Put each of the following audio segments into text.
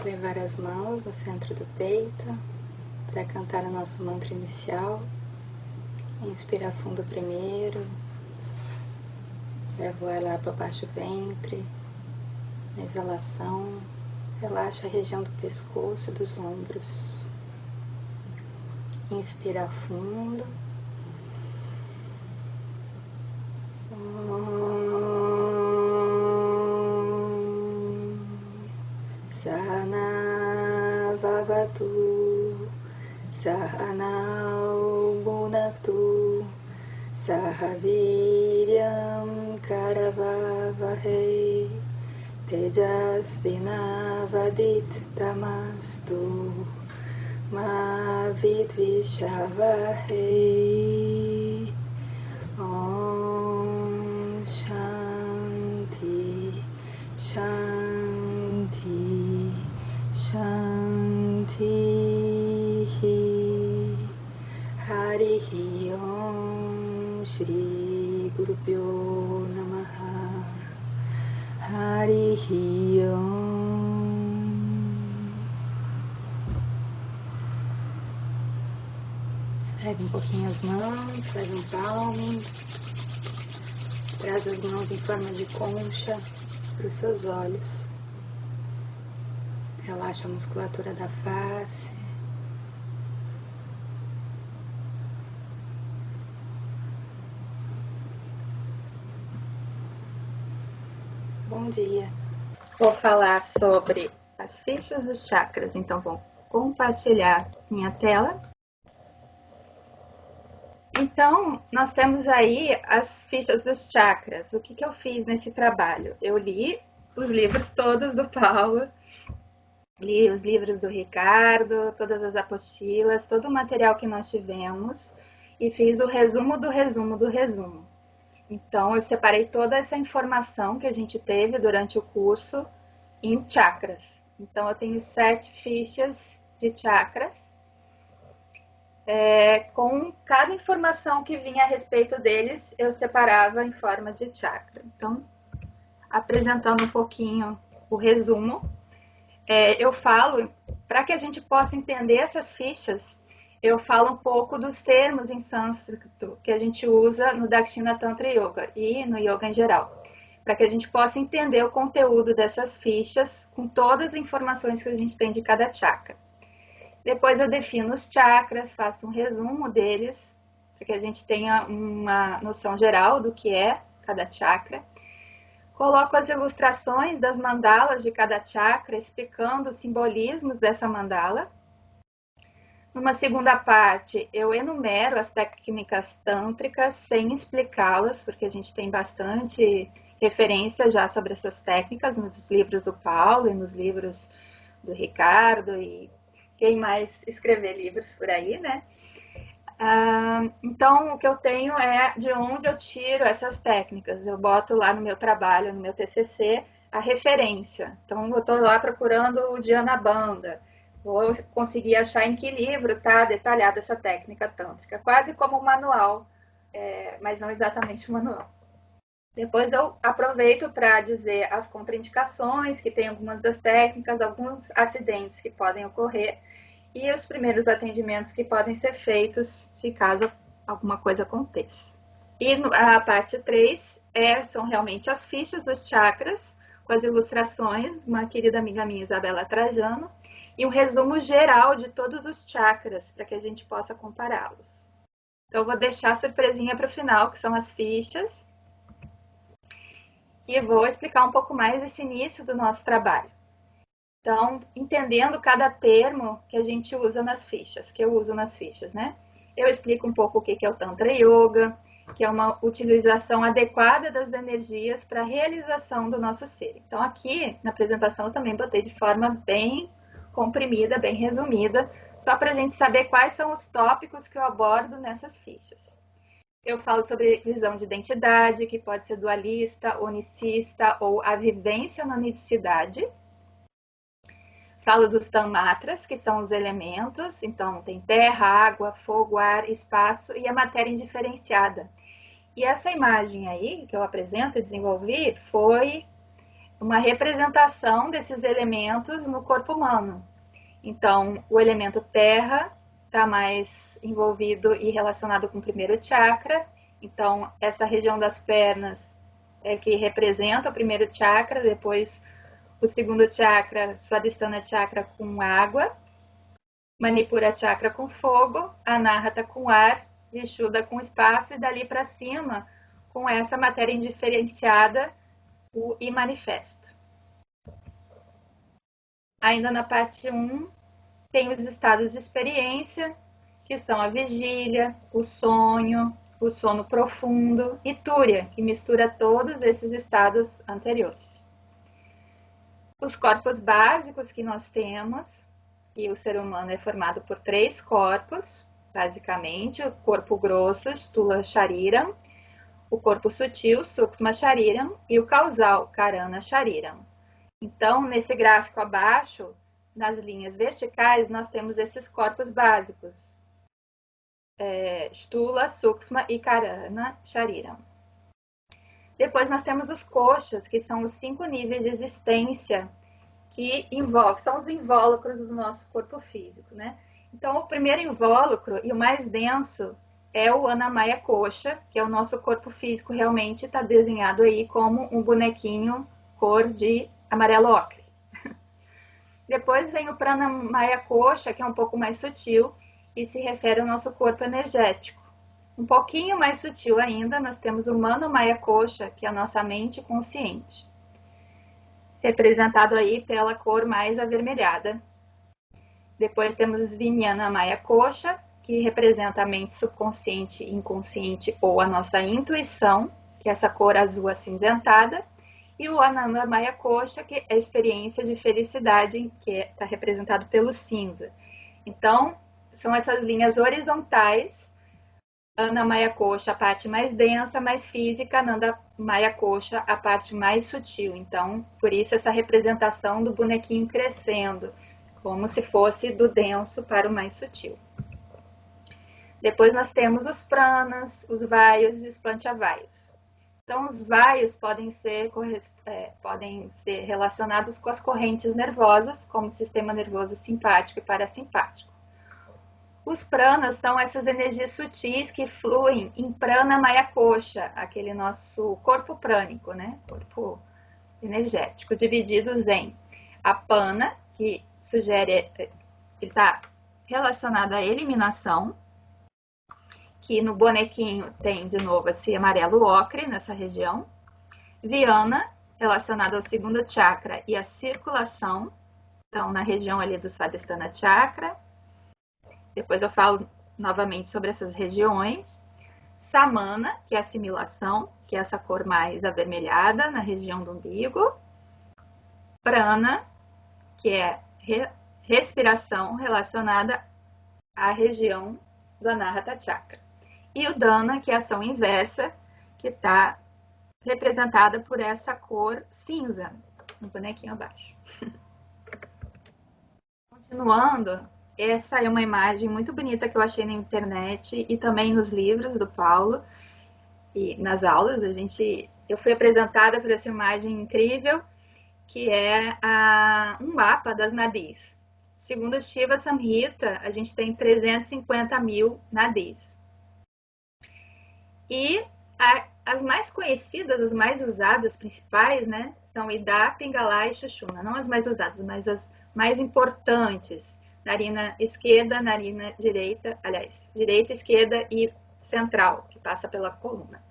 Levar as mãos no centro do peito para cantar o nosso mantra inicial. Inspira fundo primeiro, leva o ar lá para baixo do ventre. Na exalação, relaxa a região do pescoço e dos ombros. Inspira fundo. Sahana Vavatu Sahanau Bhunaktu Sahaviryam Karavavahai Tejasvinavadit Tamastu Ma Vidvishavahai. Om Shanti Shanti Shanti Harihi Om Shri Guru Pyo Namaha Harihi Om. Esfrega um pouquinho as mãos, faz um palme. Traz as mãos em forma de concha para os seus olhos. Relaxa a musculatura da face. Bom dia. Vou falar sobre as fichas dos chakras, então vou compartilhar minha tela. Então, nós temos aí as fichas dos chakras. O que eu fiz nesse trabalho? Eu li os livros todos do Paulo, li os livros do Ricardo, todas as apostilas, todo o material que nós tivemos e fiz o resumo do resumo do resumo. Então, eu separei toda essa informação que a gente teve durante o curso em chakras. Então, eu tenho 7 fichas de chakras. Com cada informação que vinha a respeito deles, eu separava em forma de chakra. Então, apresentando um pouquinho o resumo, eu falo, para que a gente possa entender essas fichas, eu falo um pouco dos termos em sânscrito que a gente usa no Dakshina Tantra Yoga e no Yoga em geral, para que a gente possa entender o conteúdo dessas fichas com todas as informações que a gente tem de cada chakra. Depois eu defino os chakras, faço um resumo deles, para que a gente tenha uma noção geral do que é cada chakra. Coloco as ilustrações das mandalas de cada chakra, explicando os simbolismos dessa mandala. Numa segunda parte, eu enumero as técnicas tântricas sem explicá-las, porque a gente tem bastante referência já sobre essas técnicas nos livros do Paulo e nos livros do Ricardo e quem mais escrever livros por aí, né? Então, o que eu tenho é de onde eu tiro essas técnicas. Eu boto lá no meu trabalho, no meu TCC, a referência. Então, eu estou lá procurando o Dhyana Bandha. Vou conseguir achar em que livro está detalhada essa técnica tântrica. Quase como um manual, mas não exatamente um manual. Depois eu aproveito para dizer as contraindicações, que tem algumas das técnicas, alguns acidentes que podem ocorrer e os primeiros atendimentos que podem ser feitos se caso alguma coisa aconteça. E a parte 3 são realmente as fichas dos chakras, com as ilustrações de uma querida amiga minha, Isabela Trajano, e um resumo geral de todos os chakras, para que a gente possa compará-los. Então, eu vou deixar a surpresinha para o final, que são as fichas, e vou explicar um pouco mais esse início do nosso trabalho. Então, entendendo cada termo que a gente usa nas fichas, que eu uso nas fichas, né? Eu explico um pouco o que é o Tantra Yoga, que é uma utilização adequada das energias para a realização do nosso ser. Então, aqui na apresentação eu também botei de forma bem comprimida, bem resumida, só para a gente saber quais são os tópicos que eu abordo nessas fichas. Eu falo sobre visão de identidade, que pode ser dualista, unicista ou a vivência na unicidade. Falo dos tanmatras, que são os elementos, então tem terra, água, fogo, ar, espaço e a matéria indiferenciada. E essa imagem aí que eu apresento e desenvolvi foi uma representação desses elementos no corpo humano. Então, o elemento terra está mais envolvido e relacionado com o primeiro chakra. Então, essa região das pernas é que representa o primeiro chakra, depois o segundo chakra, Swadhisthana chakra com água, Manipura chakra com fogo, Anahata com ar, Vishuddha com espaço e dali para cima com essa matéria indiferenciada, o I manifesto. Ainda na parte 1, tem os estados de experiência, que são a vigília, o sono profundo e túria, que mistura todos esses estados anteriores. Os corpos básicos que nós temos, e o ser humano é formado por 3 corpos, basicamente, o corpo grosso, Stula Shariram, o corpo sutil, Sukshma Shariram, e o causal, Karana Shariram. Então, nesse gráfico abaixo, nas linhas verticais, nós temos esses corpos básicos, Stula, Sukshma e Karana Shariram. Depois nós temos os koshas, que são os 5 níveis de existência que são os invólucros do nosso corpo físico, né? Então, o primeiro invólucro e o mais denso é o Annamaya Kosha, que é o nosso corpo físico, realmente está desenhado aí como um bonequinho cor de amarelo ocre. Depois vem o Pranamaya Kosha, que é um pouco mais sutil e se refere ao nosso corpo energético. Um pouquinho mais sutil ainda, nós temos o Manomaya Kosha, que é a nossa mente consciente, representado aí pela cor mais avermelhada. Depois temos Vijnana Maya Kosha, que representa a mente subconsciente, inconsciente ou a nossa intuição, que é essa cor azul acinzentada. E o Ananda Maya Kosha, que é a experiência de felicidade, que está representado pelo cinza. Então, são essas linhas horizontais. Annamaya Kosha, a parte mais densa, mais física, Ananda Maya Kosha, a parte mais sutil. Então, por isso essa representação do bonequinho crescendo, como se fosse do denso para o mais sutil. Depois nós temos os pranas, os vayus e os panchavayus. Então, os vayus podem ser relacionados com as correntes nervosas, como o sistema nervoso simpático e parasimpático. Os pranas são essas energias sutis que fluem em prana maya kosha, aquele nosso corpo prânico, né? Corpo energético, divididos em apana, que sugere, ele está relacionado à eliminação, que no bonequinho tem de novo esse amarelo ocre nessa região. Vyana, relacionado ao segundo chakra e à circulação, então na região ali do Swadhisthana chakra. Depois eu falo novamente sobre essas regiões. Samana, que é a assimilação, que é essa cor mais avermelhada na região do umbigo. Prana, que é respiração relacionada à região do Anahata Chakra. E o Dana, que é a ação inversa, que está representada por essa cor cinza, no bonequinho abaixo. Continuando, essa é uma imagem muito bonita que eu achei na internet e também nos livros do Paulo e nas aulas. Eu fui apresentada por essa imagem incrível, que é um mapa das nadis. Segundo o Shiva Samhita, a gente tem 350 mil nadis. E as mais conhecidas, as mais usadas, principais, né, são Ida, Pingala e Sushumna. Não as mais usadas, mas as mais importantes. Narina esquerda, narina direita, direita, esquerda e central, que passa pela coluna.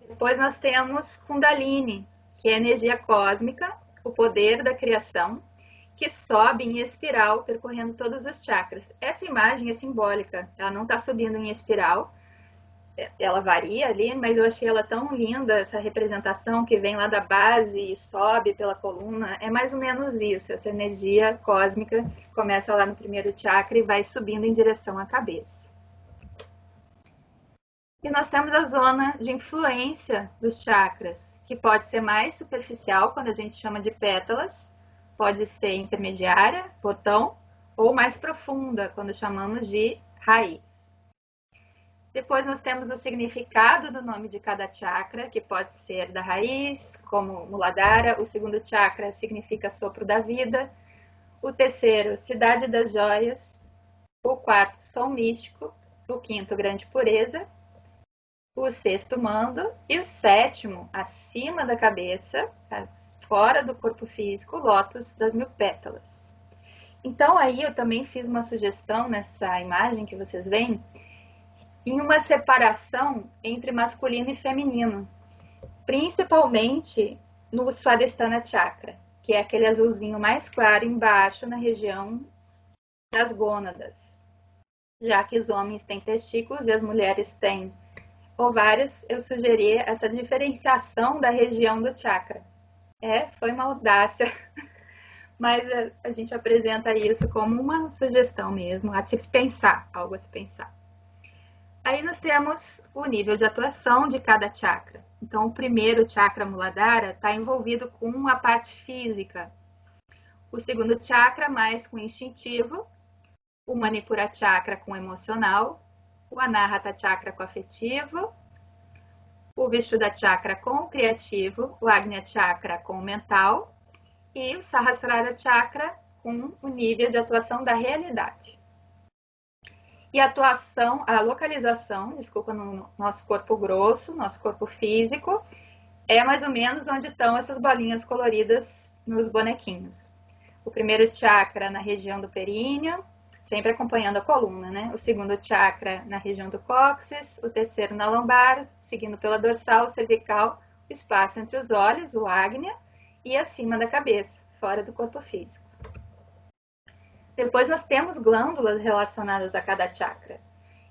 Depois nós temos Kundalini, que é a energia cósmica, o poder da criação, que sobe em espiral, percorrendo todos os chakras. Essa imagem é simbólica, ela não está subindo em espiral, ela varia ali, mas eu achei ela tão linda, essa representação que vem lá da base e sobe pela coluna. É mais ou menos isso, essa energia cósmica começa lá no primeiro chakra e vai subindo em direção à cabeça. E nós temos a zona de influência dos chakras, que pode ser mais superficial, quando a gente chama de pétalas, pode ser intermediária, botão, ou mais profunda, quando chamamos de raiz. Depois nós temos o significado do nome de cada chakra, que pode ser da raiz, como Muladhara. O segundo chakra significa sopro da vida. O terceiro, cidade das joias. O quarto, som místico. O quinto, grande pureza. O sexto, mando. E o sétimo, acima da cabeça, fora do corpo físico, lótus das 1000 pétalas. Então aí eu também fiz uma sugestão nessa imagem que vocês veem, em uma separação entre masculino e feminino, principalmente no Swadhisthana Chakra, que é aquele azulzinho mais claro embaixo na região das gônadas. Já que os homens têm testículos e as mulheres têm ovários, eu sugeri essa diferenciação da região do chakra. Foi uma audácia, mas a gente apresenta isso como uma sugestão mesmo, a se pensar, algo a se pensar. Aí nós temos o nível de atuação de cada chakra. Então, o primeiro chakra Muladhara está envolvido com a parte física. O segundo chakra, mais com o instintivo. O Manipura Chakra com o emocional. O Anahata Chakra com o afetivo. O Vishuddha Chakra com o criativo. O Agnya Chakra com o mental. E o Sahasrara Chakra com o nível de atuação da realidade. E a localização, no nosso corpo grosso, nosso corpo físico, é mais ou menos onde estão essas bolinhas coloridas nos bonequinhos. O primeiro chakra na região do períneo, sempre acompanhando a coluna, né? O segundo chakra na região do cóccix, o terceiro na lombar, seguindo pela dorsal, cervical, o espaço entre os olhos, o Agnya, e acima da cabeça, fora do corpo físico. Depois nós temos glândulas relacionadas a cada chakra.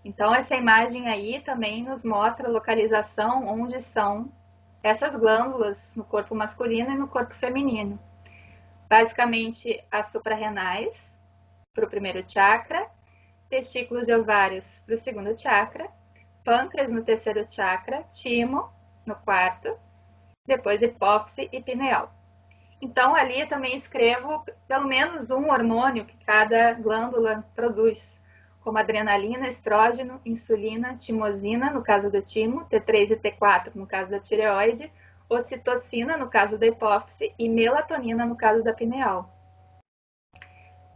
Então essa imagem aí também nos mostra a localização onde são essas glândulas no corpo masculino e no corpo feminino. Basicamente as suprarrenais para o primeiro chakra, testículos e ovários para o segundo chakra, pâncreas no terceiro chakra, timo no quarto, depois hipófise e pineal. Então, ali eu também escrevo pelo menos um hormônio que cada glândula produz, como adrenalina, estrógeno, insulina, timosina, no caso do timo, T3 e T4, no caso da tireoide, ocitocina, no caso da hipófise, e melatonina, no caso da pineal.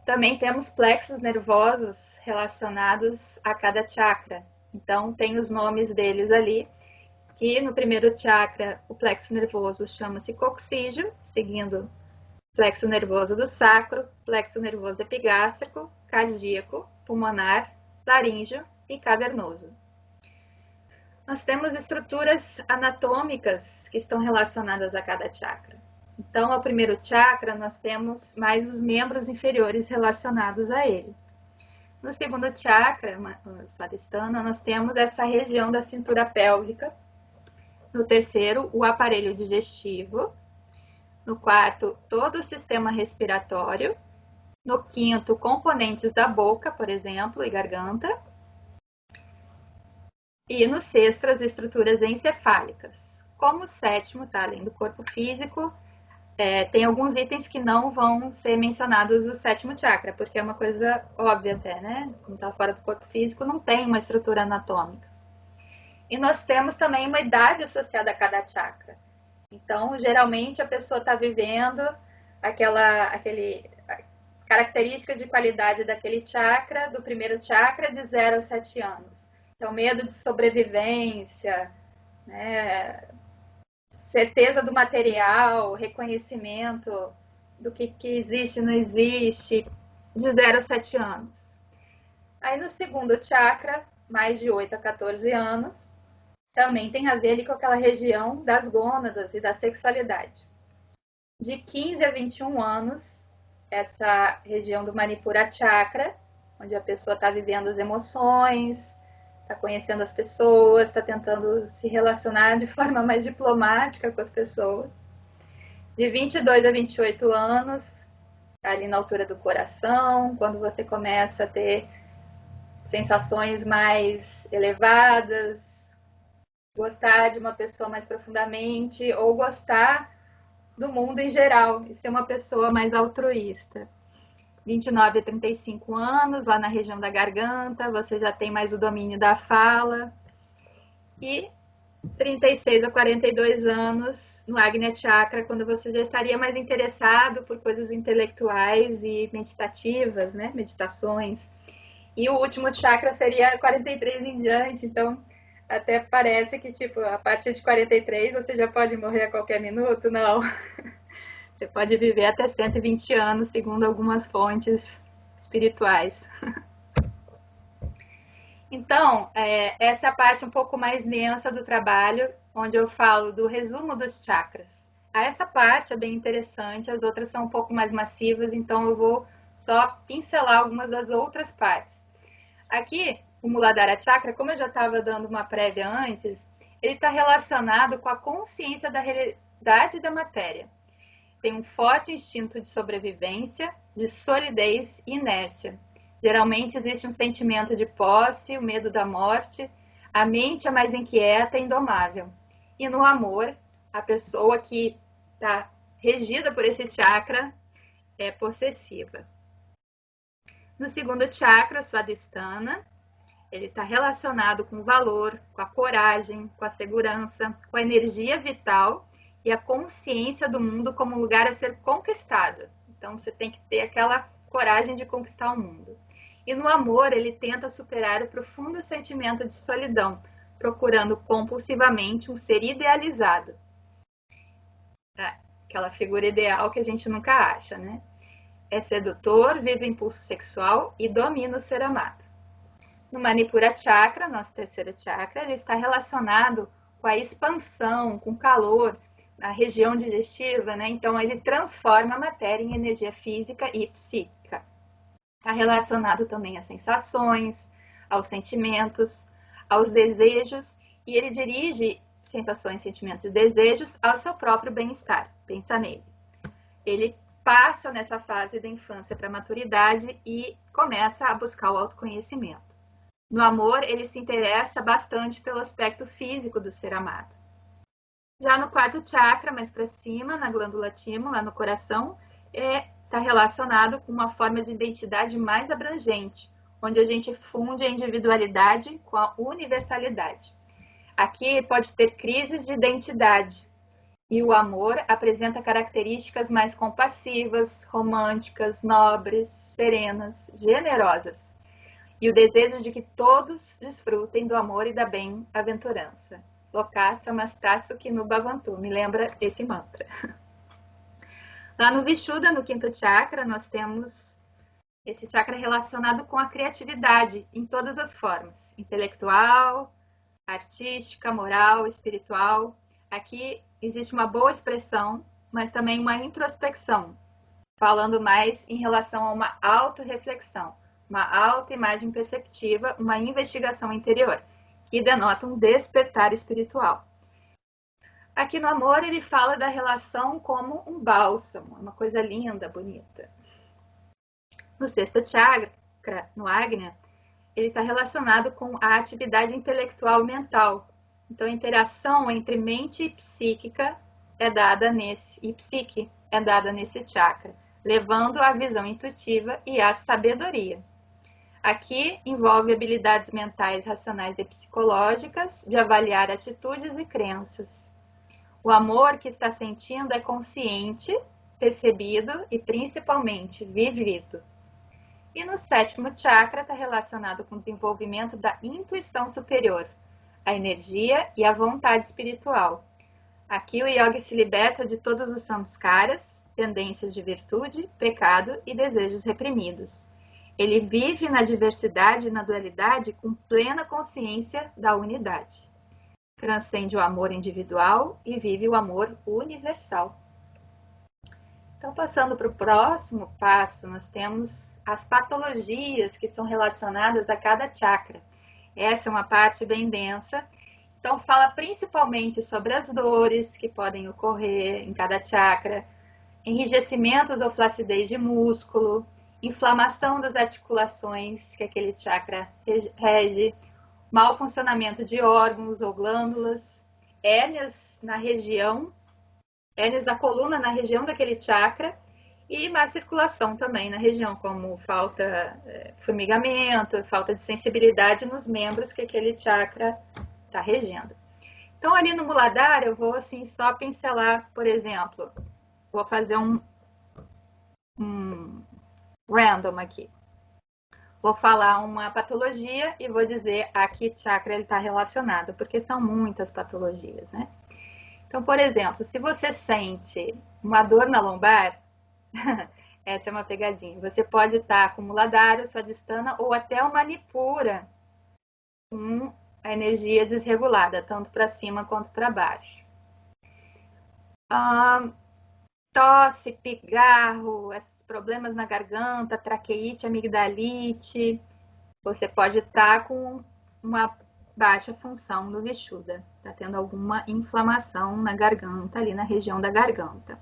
Também temos plexos nervosos relacionados a cada chakra. Então, tem os nomes deles ali, que no primeiro chakra, o plexo nervoso chama-se coccígeo, seguindo o plexo nervoso do sacro, plexo nervoso epigástrico, cardíaco, pulmonar, laríngeo e cavernoso. Nós temos estruturas anatômicas que estão relacionadas a cada chakra. Então, ao primeiro chakra, nós temos mais os membros inferiores relacionados a ele. No segundo chakra, Swadhisthana, nós temos essa região da cintura pélvica. No terceiro, o aparelho digestivo. No quarto, todo o sistema respiratório. No quinto, componentes da boca, por exemplo, e garganta. E no sexto, as estruturas encefálicas. Como o sétimo está além do corpo físico, tem alguns itens que não vão ser mencionados no sétimo chakra, porque é uma coisa óbvia até, né? Como está fora do corpo físico, não tem uma estrutura anatômica. E nós temos também uma idade associada a cada chakra. Então, geralmente, a pessoa está vivendo aquele características de qualidade daquele chakra, do primeiro chakra, de 0 a 7 anos. Então, medo de sobrevivência, né? Certeza do material, reconhecimento do que existe e não existe, de 0 a 7 anos. Aí, no segundo chakra, mais de 8 a 14 anos, também tem a ver ali com aquela região das gônadas e da sexualidade. De 15 a 21 anos, essa região do Manipura Chakra, onde a pessoa está vivendo as emoções, está conhecendo as pessoas, está tentando se relacionar de forma mais diplomática com as pessoas. De 22 a 28 anos, ali na altura do coração, quando você começa a ter sensações mais elevadas, gostar de uma pessoa mais profundamente, ou gostar do mundo em geral, e ser uma pessoa mais altruísta. 29 a 35 anos, lá na região da garganta, você já tem mais o domínio da fala. E 36 a 42 anos no Agnya Chakra, quando você já estaria mais interessado por coisas intelectuais e meditativas, né? Meditações. E o último chakra seria 43 em diante, então até parece que, tipo, a partir de 43 você já pode morrer a qualquer minuto. Não. Você pode viver até 120 anos, segundo algumas fontes espirituais. Então, essa é a parte um pouco mais densa do trabalho, onde eu falo do resumo dos chakras. Essa parte é bem interessante, as outras são um pouco mais massivas, então eu vou só pincelar algumas das outras partes. Aqui, o Muladhara Chakra, como eu já estava dando uma prévia antes, ele está relacionado com a consciência da realidade da matéria. Tem um forte instinto de sobrevivência, de solidez e inércia. Geralmente existe um sentimento de posse, o medo da morte, a mente é mais inquieta e indomável. E no amor, a pessoa que está regida por esse chakra é possessiva. No segundo chakra, Swadhisthana, ele está relacionado com o valor, com a coragem, com a segurança, com a energia vital e a consciência do mundo como um lugar a ser conquistado. Então você tem que ter aquela coragem de conquistar o mundo. E no amor, ele tenta superar o profundo sentimento de solidão, procurando compulsivamente um ser idealizado. Aquela figura ideal que a gente nunca acha, né? É sedutor, vive o impulso sexual e domina o ser amado. No Manipura Chakra, nosso terceiro chakra, ele está relacionado com a expansão, com o calor na região digestiva, né? Então ele transforma a matéria em energia física e psíquica. Está relacionado também às sensações, aos sentimentos, aos desejos, e ele dirige sensações, sentimentos e desejos ao seu próprio bem-estar. Pensa nele. Ele passa nessa fase da infância para a maturidade e começa a buscar o autoconhecimento. No amor, ele se interessa bastante pelo aspecto físico do ser amado. Já no quarto chakra, mais para cima, na glândula timo, lá no coração, está relacionado com uma forma de identidade mais abrangente, onde a gente funde a individualidade com a universalidade. Aqui pode ter crises de identidade, e o amor apresenta características mais compassivas, românticas, nobres, serenas, generosas, e o desejo de que todos desfrutem do amor e da bem-aventurança. Loka Samastasu Kinu Bhavantu, me lembra esse mantra. Lá no Vishuddha, no quinto chakra, nós temos esse chakra relacionado com a criatividade em todas as formas, intelectual, artística, moral, espiritual. Aqui existe uma boa expressão, mas também uma introspecção, falando mais em relação a uma autorreflexão, uma autoimagem perceptiva, uma investigação interior, que denota um despertar espiritual. Aqui no amor, ele fala da relação como um bálsamo, uma coisa linda, bonita. No sexto chakra, no Agnya, ele está relacionado com a atividade intelectual mental. Então, a interação entre mente e psíquica é dada nesse, e psique é dada nesse chakra, levando à visão intuitiva e à sabedoria. Aqui envolve habilidades mentais, racionais e psicológicas de avaliar atitudes e crenças. O amor que está sentindo é consciente, percebido e principalmente vivido. E no sétimo chakra está relacionado com o desenvolvimento da intuição superior, a energia e a vontade espiritual. Aqui o yogi se liberta de todos os samskaras, tendências de virtude, pecado e desejos reprimidos. Ele vive na diversidade e na dualidade com plena consciência da unidade. Transcende o amor individual e vive o amor universal. Então, passando para o próximo passo, nós temos as patologias que são relacionadas a cada chakra. Essa é uma parte bem densa. Então, fala principalmente sobre as dores que podem ocorrer em cada chakra, enrijecimentos ou flacidez de músculo, inflamação das articulações que aquele chakra rege, mau funcionamento de órgãos ou glândulas, hérnias da coluna na região daquele chakra E má circulação também na região, como falta formigamento, falta de sensibilidade nos membros que aquele chakra está regendo. Então, ali no Muladhara, eu vou assim só pincelar, por exemplo, vou fazer um random aqui. Vou falar uma patologia e vou dizer a que chakra ele está relacionado, porque são muitas patologias, né? Então, por exemplo, se você sente uma dor na lombar, essa é uma pegadinha. Você pode estar com Muladhara, Swadhisthana ou até uma Manipura com a energia desregulada, tanto para cima quanto para baixo. Tosse, pigarro, esses problemas na garganta, traqueite, amigdalite. Você pode estar com uma baixa função do Vishuddha. Está tendo alguma inflamação na garganta, ali na região da garganta.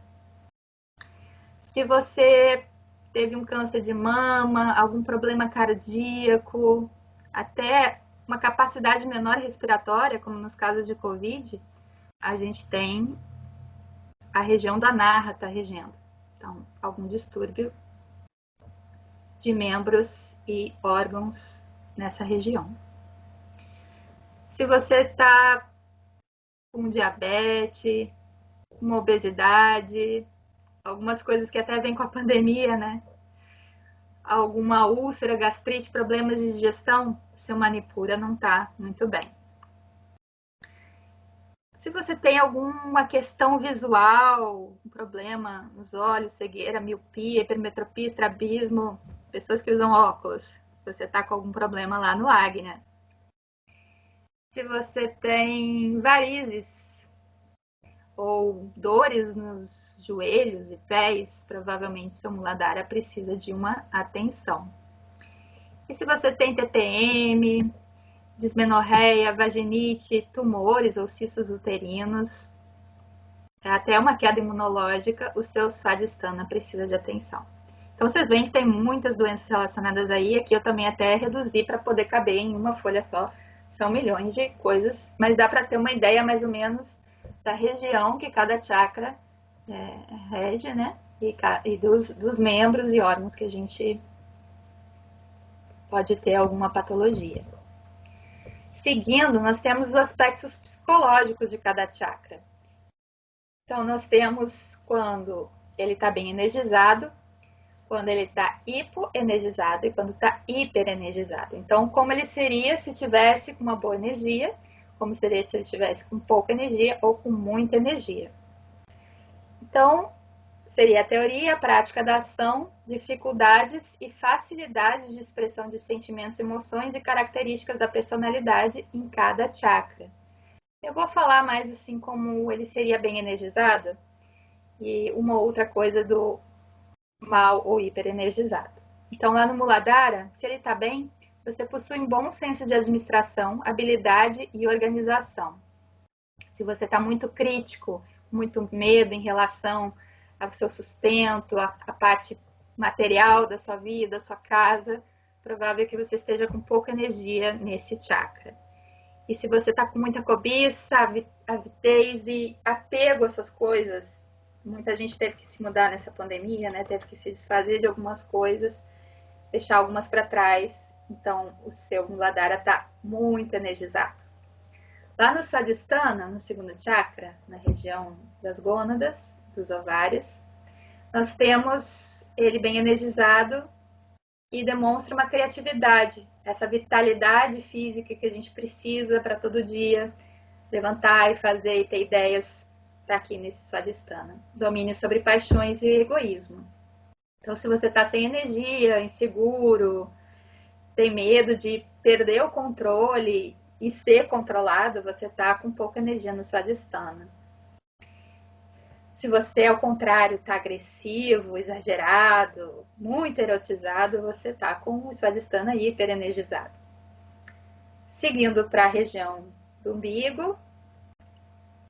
Se você teve um câncer de mama, algum problema cardíaco, até uma capacidade menor respiratória, como nos casos de Covid, a gente tem a região da narra está regendo. Então, algum distúrbio de membros e órgãos nessa região. Se você está com diabetes, uma obesidade, algumas coisas que até vêm com a pandemia, né? Alguma úlcera, gastrite, problemas de digestão, o seu Manipura não está muito bem. Se você tem alguma questão visual, um problema nos olhos, cegueira, miopia, hipermetropia, estrabismo, pessoas que usam óculos, você está com algum problema lá no Agnya. Se você tem varizes ou dores nos joelhos e pés, provavelmente seu Muladhara precisa de uma atenção. E se você tem TPM, dismenorreia, vaginite, tumores ou cistos uterinos, até uma queda imunológica, o seu Swadhisthana precisa de atenção. Então, vocês veem que tem muitas doenças relacionadas aí. Aqui eu também até reduzi para poder caber em uma folha só. São milhões de coisas, mas dá para ter uma ideia mais ou menos da região que cada chakra rege, né? E dos membros e órgãos que a gente pode ter alguma patologia. Seguindo, nós temos os aspectos psicológicos de cada chakra. Então, nós temos quando ele está bem energizado, quando ele está hipoenergizado e quando está hiperenergizado. Então, como ele seria se tivesse com uma boa energia, como seria se ele tivesse com pouca energia ou com muita energia. Então, seria a teoria, a prática da ação, dificuldades e facilidades de expressão de sentimentos, emoções e características da personalidade em cada chakra. Eu vou falar mais assim como ele seria bem energizado e uma outra coisa do mal ou hiperenergizado. Então, lá no Muladhara, se ele está bem, você possui um bom senso de administração, habilidade e organização. Se você está muito crítico, muito medo em relação ao seu sustento, a parte material da sua vida, da sua casa, provável que você esteja com pouca energia nesse chakra. E se você está com muita cobiça, avidez e apego às suas coisas, muita gente teve que se mudar nessa pandemia, né? Teve que se desfazer de algumas coisas, deixar algumas para trás. Então, o seu Muladhara está muito energizado. Lá no Swadhisthana, no segundo chakra, na região das gônadas, dos ovários, nós temos ele bem energizado e demonstra uma criatividade, essa vitalidade física que a gente precisa para todo dia levantar e fazer e ter ideias para aqui nesse Swadhisthana. Domínio sobre paixões e egoísmo. Então, se você está sem energia, inseguro, tem medo de perder o controle e ser controlado, você está com pouca energia no Swadhisthana. Se você, ao contrário, está agressivo, exagerado, muito erotizado, você está com o Swadhisthana hiperenergizado. Seguindo para a região do umbigo,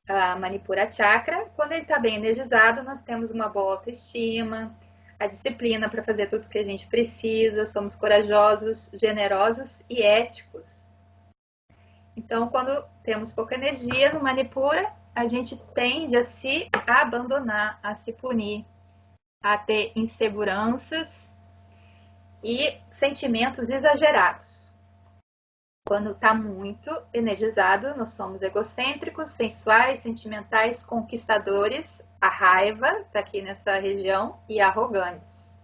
a Manipura Chakra, quando ele está bem energizado, nós temos uma boa autoestima, a disciplina para fazer tudo que a gente precisa, somos corajosos, generosos e éticos. Então, quando temos pouca energia no Manipura, a gente tende a se abandonar, a se punir, a ter inseguranças e sentimentos exagerados. Quando está muito energizado, nós somos egocêntricos, sensuais, sentimentais, conquistadores. A raiva está aqui nessa região e arrogantes.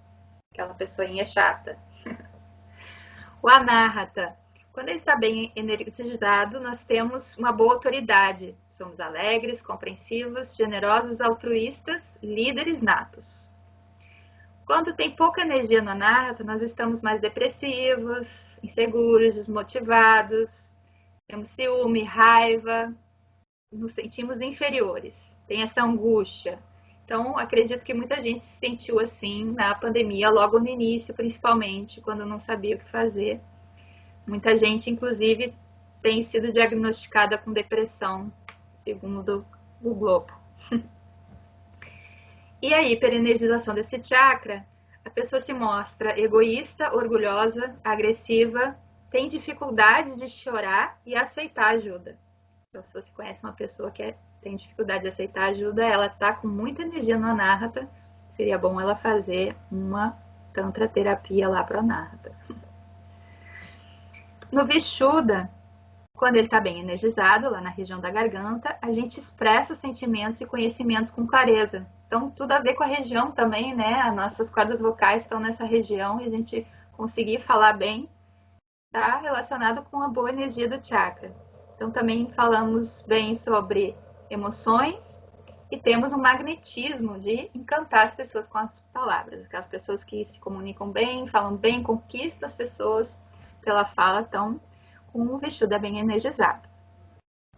Aquela pessoinha chata. O anahata. Quando ele está bem energizado, nós temos uma boa autoridade. Somos alegres, compreensivos, generosos, altruístas, líderes natos. Quando tem pouca energia no anahata, nós estamos mais depressivos, inseguros, desmotivados, temos ciúme, raiva, nos sentimos inferiores, tem essa angústia. Então, acredito que muita gente se sentiu assim na pandemia, logo no início, principalmente, quando não sabia o que fazer. Muita gente, inclusive, tem sido diagnosticada com depressão, segundo o Globo. E a hiperenergização desse chakra, a pessoa se mostra egoísta, orgulhosa, agressiva, tem dificuldade de chorar e aceitar ajuda. Então, se você conhece uma pessoa que tem dificuldade de aceitar ajuda, ela está com muita energia no anahata, seria bom ela fazer uma tantra terapia lá para o anahata. No Vishuddha, quando ele está bem energizado, lá na região da garganta, a gente expressa sentimentos e conhecimentos com clareza. Então, tudo a ver com a região também, né? As nossas cordas vocais estão nessa região e a gente conseguir falar bem está relacionado com a boa energia do chakra. Então, também falamos bem sobre emoções e temos um magnetismo de encantar as pessoas com as palavras. Aquelas pessoas que se comunicam bem, falam bem, conquistam as pessoas pela fala, estão com o Vishuddha bem energizado.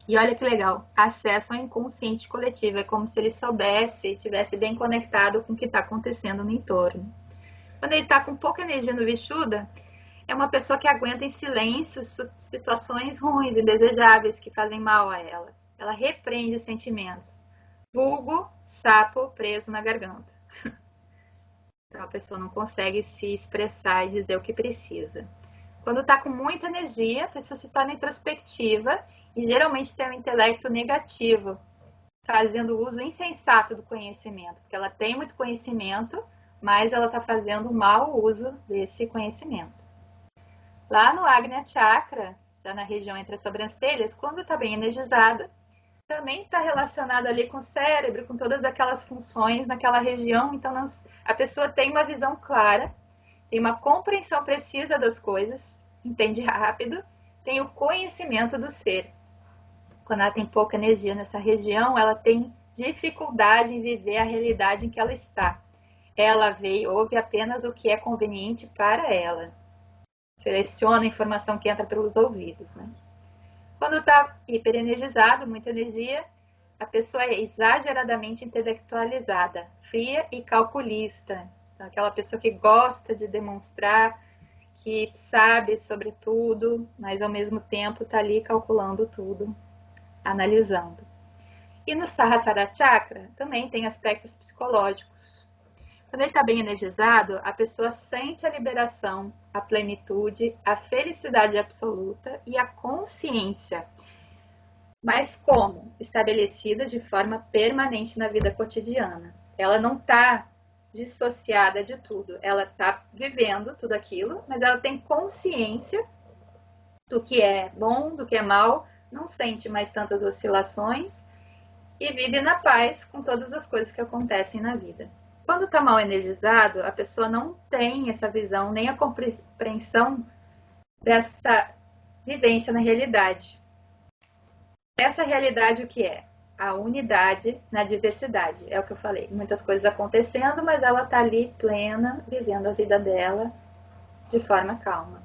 E olha que legal, acesso ao inconsciente coletivo, é como se ele soubesse, estivesse bem conectado com o que está acontecendo no entorno. Quando ele está com pouca energia no Vishuddha, é uma pessoa que aguenta em silêncio situações ruins, indesejáveis, que fazem mal a ela. Ela repreende os sentimentos. Vulgo, sapo preso na garganta. Então a pessoa não consegue se expressar e dizer o que precisa. Quando está com muita energia, a pessoa se torna introspectiva e geralmente tem um intelecto negativo, fazendo uso insensato do conhecimento, porque ela tem muito conhecimento, mas ela está fazendo um mau uso desse conhecimento. Lá no Agnya Chakra, tá na região entre as sobrancelhas, quando está bem energizada, também está relacionado ali com o cérebro, com todas aquelas funções naquela região, então a pessoa tem uma visão clara, tem uma compreensão precisa das coisas, entende rápido, tem o conhecimento do ser. Quando ela tem pouca energia nessa região, ela tem dificuldade em viver a realidade em que ela está. Ela vê e ouve apenas o que é conveniente para ela. Seleciona a informação que entra pelos ouvidos, né? Quando está hiperenergizado, muita energia, a pessoa é exageradamente intelectualizada, fria e calculista. Então, aquela pessoa que gosta de demonstrar que sabe sobre tudo, mas ao mesmo tempo está ali calculando tudo, analisando. E no Sahasrara Chakra também tem aspectos psicológicos. Quando ele está bem energizado, a pessoa sente a liberação, a plenitude, a felicidade absoluta e a consciência. Mas como? Estabelecidas de forma permanente na vida cotidiana. Ela não está dissociada de tudo. Ela está vivendo tudo aquilo, mas ela tem consciência do que é bom, do que é mal, não sente mais tantas oscilações e vive na paz com todas as coisas que acontecem na vida. Quando está mal energizado, a pessoa não tem essa visão, nem a compreensão dessa vivência na realidade. Essa realidade o que é? A unidade na diversidade. É o que eu falei. Muitas coisas acontecendo, mas ela está ali plena, vivendo a vida dela de forma calma.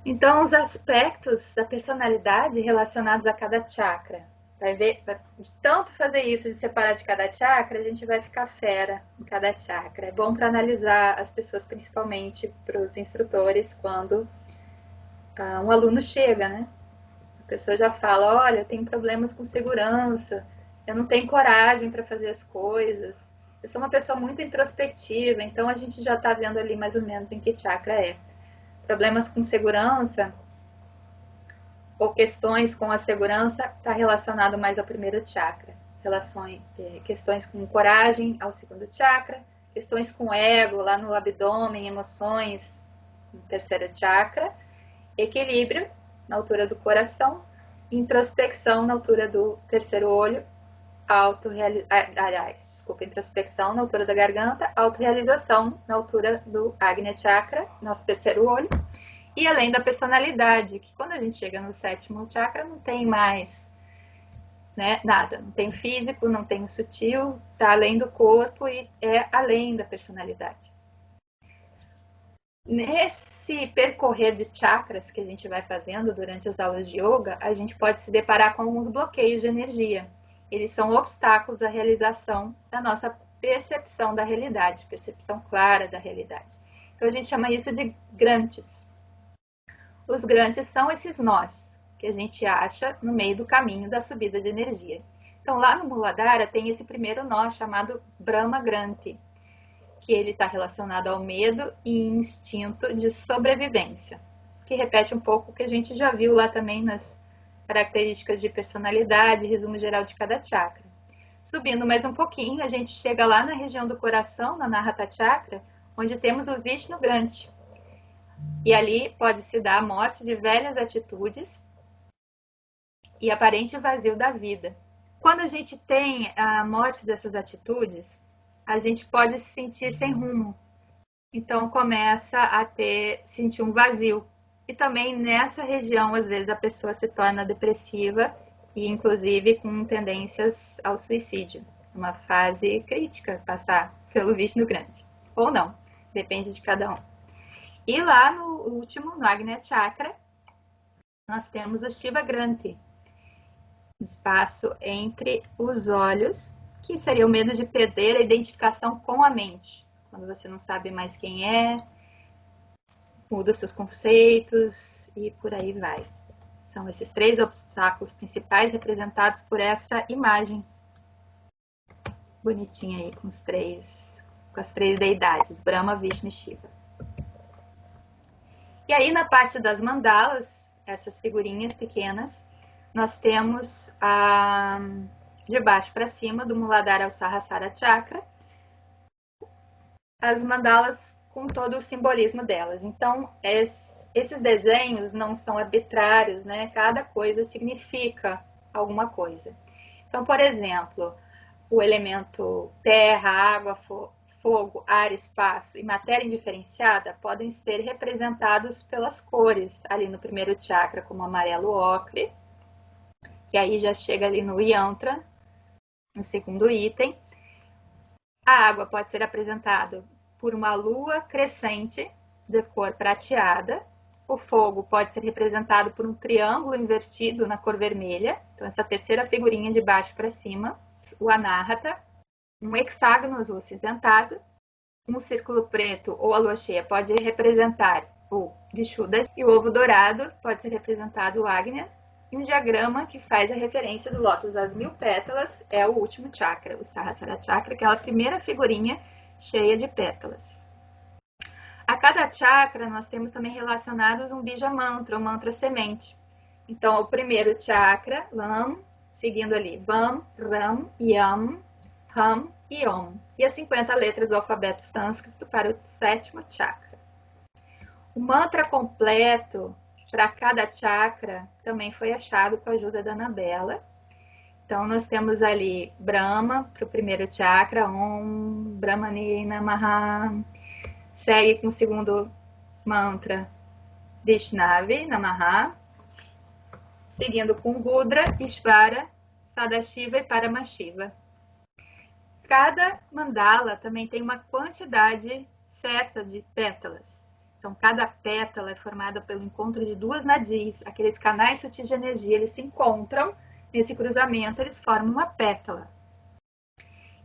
Então, os aspectos da personalidade relacionados a cada chakra. Vai ver, de tanto fazer isso, de separar de cada chakra, a gente vai ficar fera em cada chakra. É bom para analisar as pessoas, principalmente para os instrutores, quando um aluno chega, né? A pessoa já fala, olha, eu tenho problemas com segurança, eu não tenho coragem para fazer as coisas, eu sou uma pessoa muito introspectiva, então a gente já está vendo ali mais ou menos em que chakra é. Problemas com segurança ou questões com a segurança está relacionado mais ao primeiro chakra. relações, questões com coragem ao segundo chakra, questões com ego lá no abdômen, emoções no terceiro chakra, equilíbrio na altura do coração, introspecção na altura do terceiro olho, introspecção na altura da garganta, autorrealização na altura do Agnya Chakra, nosso terceiro olho, e além da personalidade, que quando a gente chega no sétimo chakra não tem mais, né, nada, não tem físico, não tem o sutil, está além do corpo e é além da personalidade. Nesse percorrer de chakras que a gente vai fazendo durante as aulas de yoga, a gente pode se deparar com alguns bloqueios de energia. Eles são obstáculos à realização da nossa percepção da realidade, percepção clara da realidade. Então a gente chama isso de grantes. Os grantes são esses nós que a gente acha no meio do caminho da subida de energia. Então lá no Muladhara tem esse primeiro nó chamado Brahma Granthi, que ele está relacionado ao medo e instinto de sobrevivência, que repete um pouco o que a gente já viu lá também nas características de personalidade, resumo geral de cada chakra. Subindo mais um pouquinho, a gente chega lá na região do coração, na Anahata Chakra, onde temos o Vishnu Granthi. E ali pode se dar a morte de velhas atitudes e aparente vazio da vida. Quando a gente tem a morte dessas atitudes, a gente pode se sentir sem rumo. Então começa a sentir um vazio. E também nessa região, às vezes, a pessoa se torna depressiva e, inclusive, com tendências ao suicídio. Uma fase crítica, passar pelo Vishnu Granthi. Ou não, depende de cada um. E lá no último, no Agnya Chakra, nós temos o Shiva Granthi. Espaço entre os olhos, que seria o medo de perder a identificação com a mente. Quando você não sabe mais quem é, muda seus conceitos e por aí vai. São esses três obstáculos principais representados por essa imagem bonitinha aí com as três deidades, Brahma, Vishnu e Shiva. E aí na parte das mandalas, essas figurinhas pequenas, nós temos de baixo para cima, do Muladhara ao Sahasrara Chakra, as mandalas com todo o simbolismo delas. Então, esses desenhos não são arbitrários, né? Cada coisa significa alguma coisa. Então, por exemplo, o elemento terra, água, fogo, ar, espaço e matéria indiferenciada podem ser representados pelas cores, ali no primeiro chakra, como amarelo ocre, que aí já chega ali no yantra, no segundo item. A água pode ser apresentada por uma lua crescente de cor prateada. O fogo pode ser representado por um triângulo invertido na cor vermelha. Então, essa terceira figurinha de baixo para cima. O Anahata, um hexágono azul acinzentado. Um círculo preto ou a lua cheia pode representar o Vishuddha. E o ovo dourado pode ser representado o Agnya. E um diagrama que faz a referência do lótus às 1000 pétalas é o último chakra, o Sahasrara Chakra, aquela primeira figurinha cheia de pétalas. A cada chakra nós temos também relacionados um bija mantra, um mantra semente. Então, o primeiro chakra, Lam, seguindo ali, Vam, Ram, Yam, Ham e Om. E as 50 letras do alfabeto sânscrito para o sétimo chakra. O mantra completo para cada chakra também foi achado com a ajuda da Anabela. Então, nós temos ali Brahma para o primeiro chakra, Om, Brahmane Namaha. Segue com o segundo mantra, Vishnavi Namaha. Seguindo com Rudra, Ishvara, Sadashiva e Paramashiva. Cada mandala também tem uma quantidade certa de pétalas. Então, cada pétala é formada pelo encontro de duas nadis, aqueles canais sutis de energia, eles se encontram, nesse cruzamento eles formam uma pétala.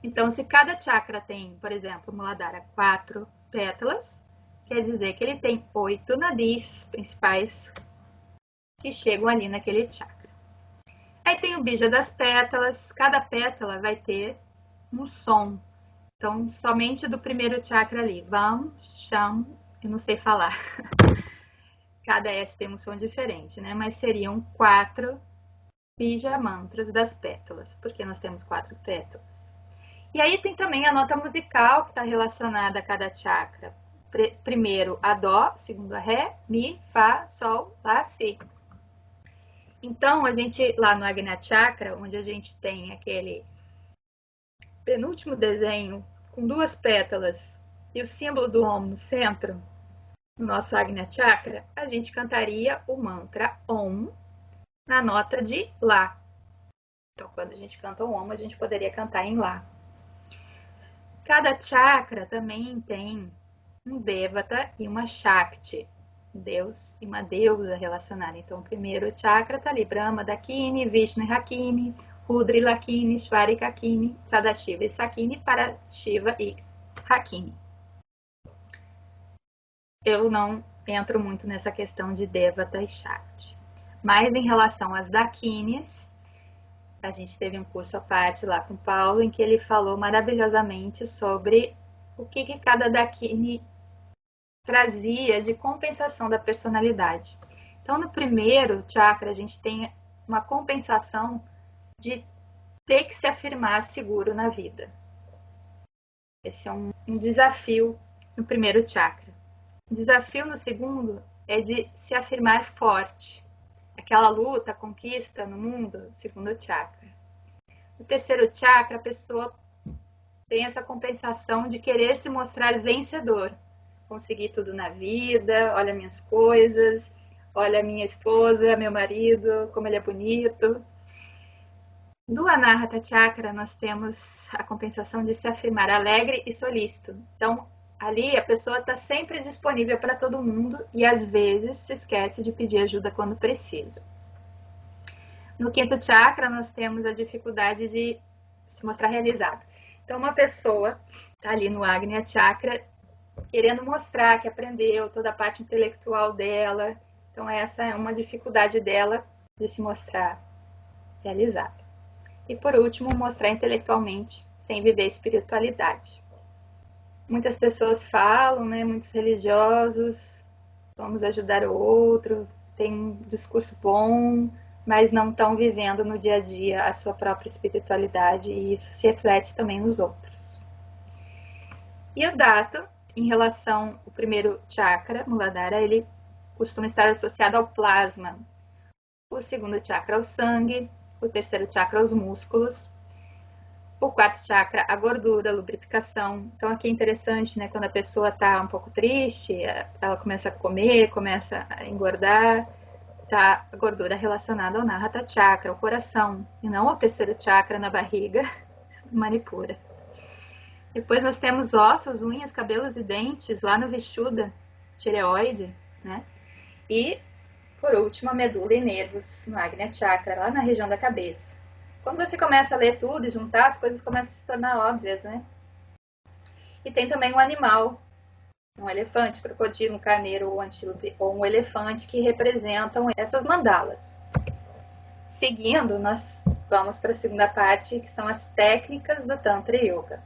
Então, se cada chakra tem, por exemplo, Muladhara, 4 pétalas, quer dizer que ele tem 8 nadis principais que chegam ali naquele chakra. Aí tem o bija das pétalas, cada pétala vai ter um som. Então, somente do primeiro chakra ali, Vam, Sham, eu não sei falar. Cada S tem um som diferente, né? Mas seriam 4 Bija Mantras das pétalas, porque nós temos 4 pétalas. E aí tem também a nota musical que está relacionada a cada chakra. Primeiro a Dó, segundo a Ré, Mi, Fá, Sol, Lá, Si. Então, a gente, lá no Agnya Chakra, onde a gente tem aquele penúltimo desenho com 2 pétalas e o símbolo do Om no centro, no nosso Agnya Chakra, a gente cantaria o mantra Om na nota de Lá. Então, quando a gente canta o Om, a gente poderia cantar em Lá. Cada chakra também tem um Devata e uma Shakti, um deus e uma deusa relacionada. Então, o primeiro chakra está ali, Brahma, Dakini, Vishnu e Hakini, Rudra e Lakini, Shvari e Kakini, Sadashiva e Sakini, Parashiva e Hakini. Eu não entro muito nessa questão de Devata e Shakti. Mas em relação às Dakinis, a gente teve um curso à parte lá com o Paulo, em que ele falou maravilhosamente sobre o que cada Dakini trazia de compensação da personalidade. Então, no primeiro chakra, a gente tem uma compensação de ter que se afirmar seguro na vida. Esse é um desafio no primeiro chakra. O desafio no segundo é de se afirmar forte. Aquela luta, conquista no mundo, segundo chakra. No terceiro chakra, a pessoa tem essa compensação de querer se mostrar vencedor. Consegui tudo na vida, olha minhas coisas, olha minha esposa, meu marido, como ele é bonito. Do Anahata Chakra, nós temos a compensação de se afirmar alegre e solícito. Então, ali a pessoa está sempre disponível para todo mundo e às vezes se esquece de pedir ajuda quando precisa. No quinto chakra, nós temos a dificuldade de se mostrar realizado. Então, uma pessoa está ali no Agnya Chakra querendo mostrar que aprendeu toda a parte intelectual dela. Então, essa é uma dificuldade dela de se mostrar realizada. E, por último, mostrar intelectualmente sem viver espiritualidade. Muitas pessoas falam, né, muitos religiosos, vamos ajudar o outro, tem um discurso bom, mas não estão vivendo no dia a dia a sua própria espiritualidade e isso se reflete também nos outros. E o Dato, em relação ao primeiro chakra, Muladhara, ele costuma estar associado ao plasma. O segundo chakra ao sangue, o terceiro chakra aos músculos, o quarto chakra a gordura, a lubrificação. Então aqui é interessante, né, quando a pessoa está um pouco triste, ela começa a comer, começa a engordar, tá a gordura relacionada ao Anahata Chakra, o coração, e não ao terceiro chakra na barriga, Manipura. Depois nós temos ossos, unhas, cabelos e dentes lá no Vishuddha, tireoide, né? E, por último, a medula e nervos no Agnya Chakra, lá na região da cabeça. Quando você começa a ler tudo e juntar, as coisas começam a se tornar óbvias, né? E tem também um animal, um elefante, crocodilo, um carneiro ou um antílope, ou um elefante, que representam essas mandalas. Seguindo, nós vamos para a segunda parte, que são as técnicas do Tantra Yoga.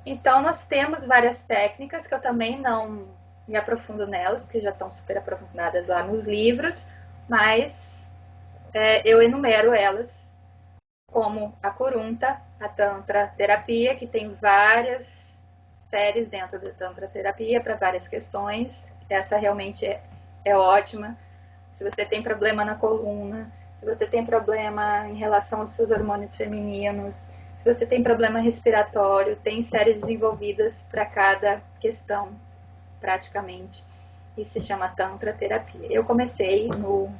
Então, nós temos várias técnicas que eu também não me aprofundo nelas, porque já estão super aprofundadas lá nos livros, mas eu enumero elas, como a Kurunta, a Tantra Terapia, que tem várias séries dentro da Tantra Terapia para várias questões. Essa realmente é ótima. Se você tem problema na coluna, se você tem problema em relação aos seus hormônios femininos, se você tem problema respiratório, tem séries desenvolvidas para cada questão, praticamente. E se chama Tantra Terapia. Eu comecei no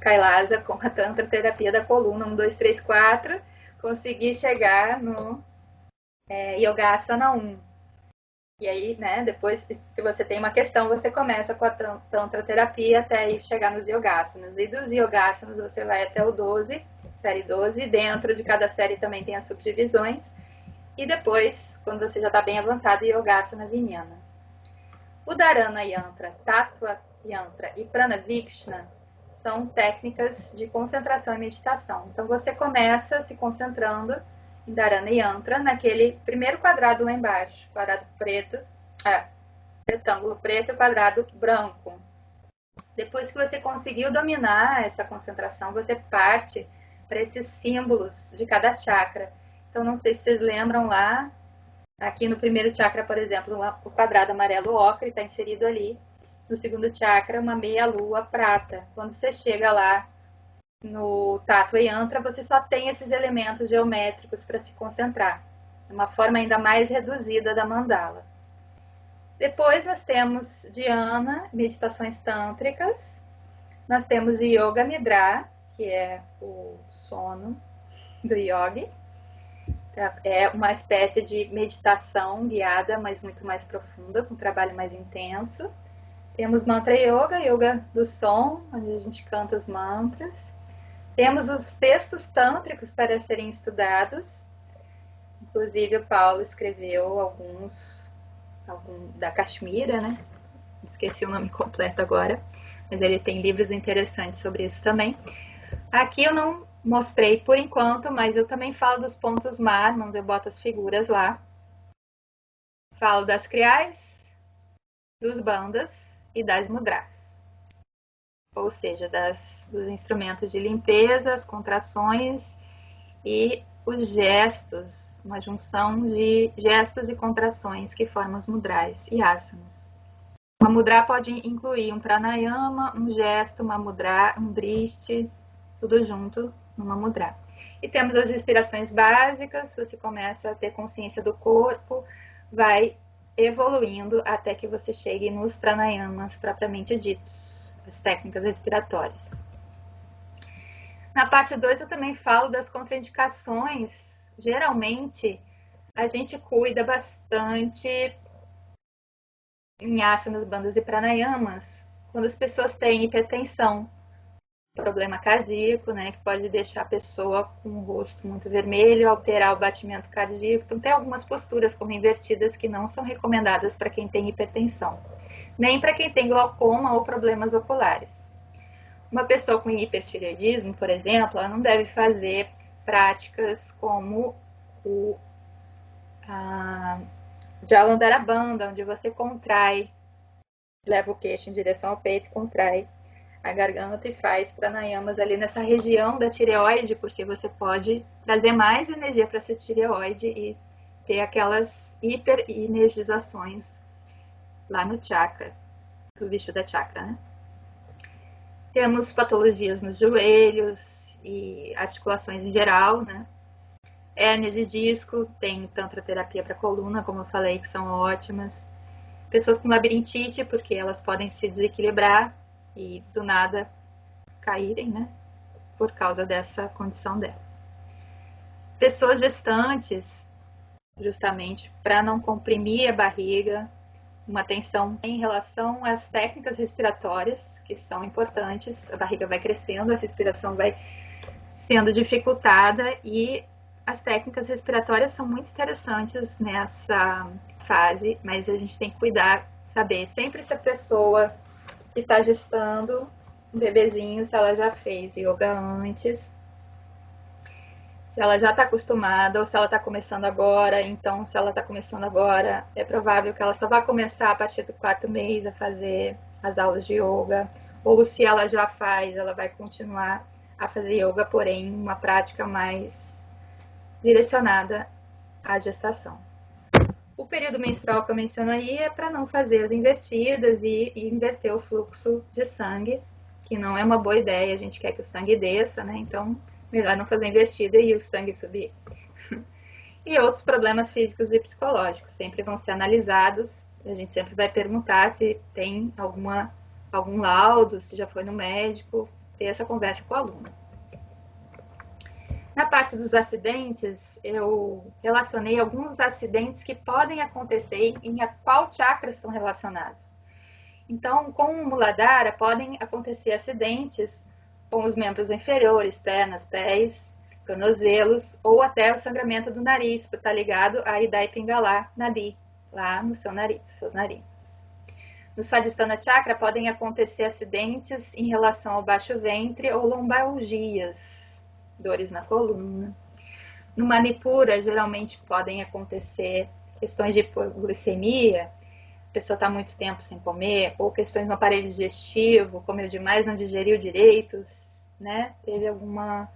Kailasa com a Tantra Terapia da coluna, 1, 2, 3, 4. Consegui chegar no Yogasana 1. E aí, né, depois, se você tem uma questão, você começa com a Tantra Terapia até aí chegar nos Yogasanas. E dos Yogasanas você vai até o 12, série 12. Dentro de cada série também tem as subdivisões. E depois, quando você já está bem avançado, Yogasana Vijnana. O Dharana Yantra, Tattva Yantra e Pranavikshana são técnicas de concentração e meditação. Então você começa se concentrando em Dharana Yantra, naquele primeiro quadrado lá embaixo, quadrado preto, retângulo preto e quadrado branco. Depois que você conseguiu dominar essa concentração, você parte para esses símbolos de cada chakra. Então, não sei se vocês lembram lá, aqui no primeiro chakra, por exemplo, o quadrado amarelo ocre está inserido ali. No segundo chakra, uma meia lua prata. Quando você chega lá no Tattva Yantra, você só tem esses elementos geométricos para se concentrar. É uma forma ainda mais reduzida da mandala. Depois nós temos Dhyana, meditações tântricas. Nós temos Yoga Nidra, que é o sono do yogi. É uma espécie de meditação guiada, mas muito mais profunda, com um trabalho mais intenso. Temos Mantra Yoga, Yoga do som, onde a gente canta os mantras. Temos os textos tântricos para serem estudados. Inclusive o Paulo escreveu alguns da Kashmira, né? Esqueci o nome completo agora, mas ele tem livros interessantes sobre isso também. Aqui eu não mostrei por enquanto, mas eu também falo dos pontos Marmons, eu boto as figuras lá. Falo das criais, dos bandas e das mudras. Ou seja, dos instrumentos de limpeza, as contrações e os gestos, uma junção de gestos e contrações que formam os mudras e asanas. Uma mudra pode incluir um pranayama, um gesto, uma mudra, um drishti, tudo junto numa mudra. E temos as respirações básicas, você começa a ter consciência do corpo, vai evoluindo até que você chegue nos pranayamas propriamente ditos, as técnicas respiratórias. Na parte 2 eu também falo das contraindicações. Geralmente a gente cuida bastante em asanas, bandas e pranayamas quando as pessoas têm hipertensão, problema cardíaco, né, que pode deixar a pessoa com o rosto muito vermelho, alterar o batimento cardíaco. Então tem algumas posturas como invertidas que não são recomendadas para quem tem hipertensão, nem para quem tem glaucoma ou problemas oculares. Uma pessoa com hipertireoidismo, por exemplo, ela não deve fazer práticas como o Jalandhara-bandha, onde você contrai, leva o queixo em direção ao peito, contrai a garganta e faz pranayamas ali nessa região da tireoide, porque você pode trazer mais energia para essa tireoide e ter aquelas hiperenergizações lá no chakra, do Vishuddha Chakra, né? Temos patologias nos joelhos e articulações em geral, né? Hérnia de disco, tem tantra terapia para coluna, como eu falei, que são ótimas. Pessoas com labirintite, porque elas podem se desequilibrar e do nada caírem, né? Por causa dessa condição delas. Pessoas gestantes, justamente para não comprimir a barriga, uma atenção em relação às técnicas respiratórias, que são importantes. A barriga vai crescendo, a respiração vai sendo dificultada e as técnicas respiratórias são muito interessantes nessa fase, mas a gente tem que cuidar, saber sempre se a pessoa que está gestando um bebezinho, se ela já fez yoga antes, se ela já está acostumada ou se ela está começando agora. Então, se ela está começando agora, é provável que ela só vá começar a partir do 4º mês a fazer as aulas de yoga. Ou se ela já faz, ela vai continuar a fazer yoga, porém uma prática mais direcionada à gestação. O período menstrual que eu menciono aí é para não fazer as invertidas e inverter o fluxo de sangue, que não é uma boa ideia. A gente quer que o sangue desça, né? Então, melhor não fazer invertida e o sangue subir. E outros problemas físicos e psicológicos sempre vão ser analisados. A gente sempre vai perguntar se tem algum laudo, se já foi no médico, ter essa conversa com o aluno. Na parte dos acidentes, eu relacionei alguns acidentes que podem acontecer em a qual chakras estão relacionados. Então, com o Muladhara, podem acontecer acidentes com os membros inferiores, pernas, pés, tornozelos, ou até o sangramento do nariz, por estar ligado a Ida e Pingala Nadi, lá no seu nariz, seus narinas. No Svadhisthana Chakra podem acontecer acidentes em relação ao baixo ventre ou lombalgias, dores na coluna. No Manipura, geralmente podem acontecer questões de hipoglicemia, a pessoa está muito tempo sem comer, ou questões no aparelho digestivo, comeu demais, não digeriu direito, né? Teve alguma...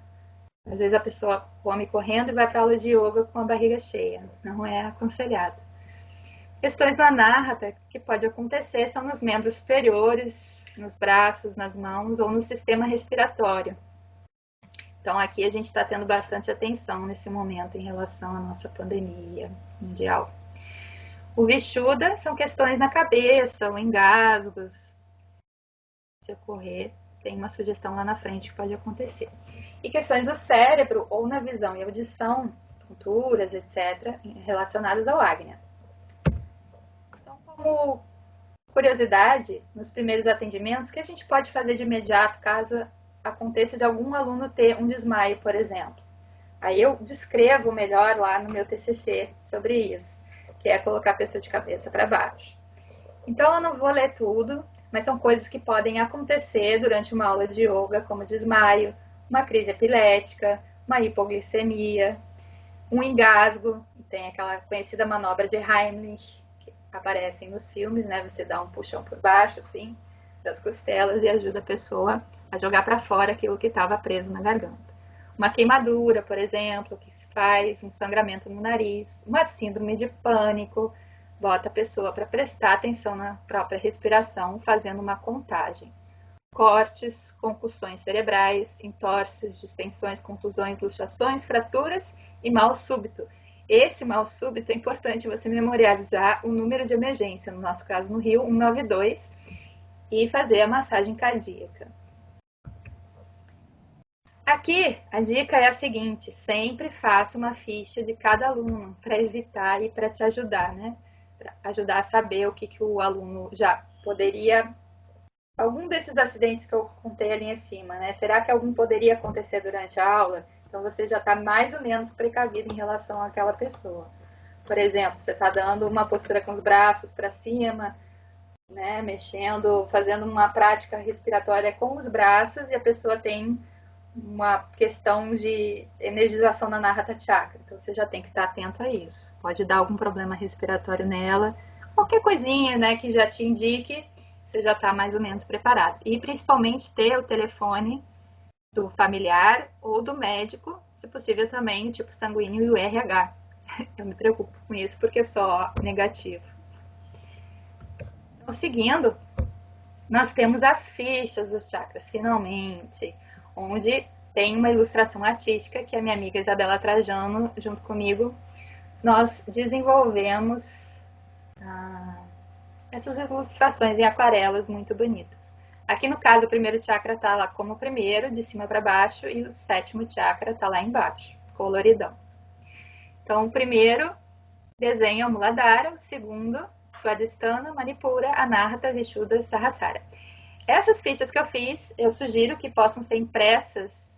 Às vezes a pessoa come correndo e vai para aula de yoga com a barriga cheia. Não é aconselhado. Questões do anahata que pode acontecer são nos membros superiores, nos braços, nas mãos ou no sistema respiratório. Então aqui a gente está tendo bastante atenção nesse momento em relação à nossa pandemia mundial. O Vishuddha são questões na cabeça, ou engasgos. Se ocorrer, tem uma sugestão lá na frente que pode acontecer. E questões do cérebro, ou na visão e audição, tonturas, etc., relacionadas ao Agnya. Então, como curiosidade, nos primeiros atendimentos, o que a gente pode fazer de imediato caso aconteça de algum aluno ter um desmaio, por exemplo? Aí eu descrevo melhor lá no meu TCC sobre isso, que é colocar a pessoa de cabeça para baixo. Então eu não vou ler tudo, mas são coisas que podem acontecer durante uma aula de yoga, como desmaio, uma crise epilética, uma hipoglicemia, um engasgo, tem aquela conhecida manobra de Heimlich, que aparecem nos filmes, né? Você dá um puxão por baixo, assim, das costelas e ajuda a pessoa a jogar para fora aquilo que estava preso na garganta. Uma queimadura, por exemplo, que se faz, um sangramento no nariz, uma síndrome de pânico, bota a pessoa para prestar atenção na própria respiração, fazendo uma contagem. Cortes, concussões cerebrais, entorses, distensões, contusões, luxações, fraturas e mal súbito. Esse mal súbito é importante você memorializar o número de emergência, no nosso caso no Rio, 192, e fazer a massagem cardíaca. Aqui, a dica é a seguinte, sempre faça uma ficha de cada aluno, para evitar e para te ajudar, né? Para ajudar a saber o que o aluno já poderia... Algum desses acidentes que eu contei ali em cima, né? Será que algum poderia acontecer durante a aula? Então, você já está mais ou menos precavido em relação àquela pessoa. Por exemplo, você está dando uma postura com os braços para cima, né? Mexendo, fazendo uma prática respiratória com os braços e a pessoa tem uma questão de energização na Anahata Chakra. Então, você já tem que estar atento a isso. Pode dar algum problema respiratório nela, qualquer coisinha, né, que já te indique, você já está mais ou menos preparado. E principalmente ter o telefone do familiar ou do médico, se possível também o tipo sanguíneo e o RH. Eu me preocupo com isso porque é só negativo. Então, seguindo, nós temos as fichas dos chakras, finalmente, onde tem uma ilustração artística que a minha amiga Isabela Trajano, junto comigo, nós desenvolvemos essas ilustrações em aquarelas muito bonitas. Aqui no caso, o primeiro chakra está lá como o primeiro, de cima para baixo, e o sétimo chakra está lá embaixo, coloridão. Então, o primeiro desenha o Muladhara, o segundo, Swadhisthana, Manipura, Anahata, Vishuddha, Sahasrara. Essas fichas que eu fiz, eu sugiro que possam ser impressas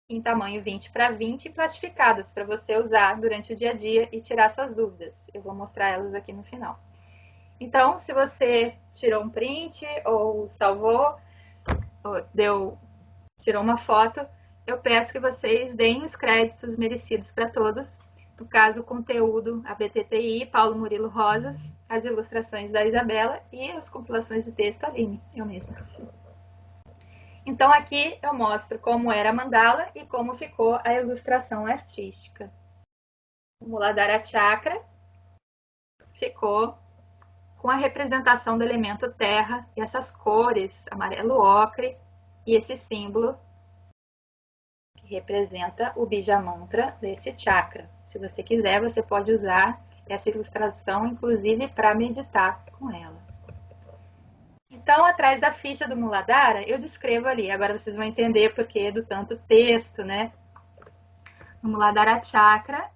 em tamanho 20 para 20 e plastificadas para você usar durante o dia a dia e tirar suas dúvidas. Eu vou mostrar elas aqui no final. Então, se você tirou um print ou salvou, ou tirou uma foto, eu peço que vocês deem os créditos merecidos para todos. No caso, o conteúdo, a BTTI, Paulo Murilo Rosas, as ilustrações da Isabela e as compilações de texto Aline, eu mesma. Então, aqui eu mostro como era a mandala e como ficou a ilustração artística. O Muladhara Chakra ficou com a representação do elemento terra e essas cores, amarelo ocre, e esse símbolo que representa o Bija Mantra desse chakra. Se você quiser, você pode usar essa ilustração, inclusive, para meditar com ela. Então, atrás da ficha do Muladhara, eu descrevo ali. Agora vocês vão entender porque do tanto texto, né? No Muladhara Chakra,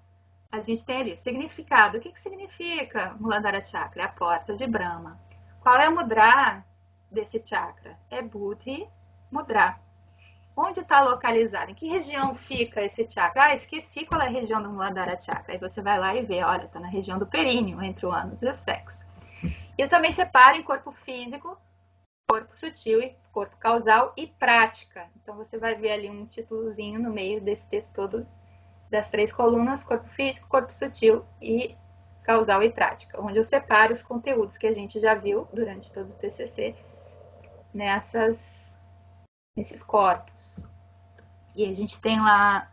a gente tem ali o significado. O que significa Muladhara Chakra? É a porta de Brahma. Qual é o mudra desse chakra? É Buddhi Mudra. Onde está localizado? Em que região fica esse chakra? Ah, esqueci qual é a região do Muladhara Chakra. Aí você vai lá e vê, olha, está na região do períneo, entre o ânus e o sexo. E eu também separo em corpo físico, corpo sutil e corpo causal e prática. Então você vai ver ali um títulozinho no meio desse texto todo, das 3 colunas, corpo físico, corpo sutil e causal e prática, onde eu separo os conteúdos que a gente já viu durante todo o TCC nesses corpos. E a gente tem lá,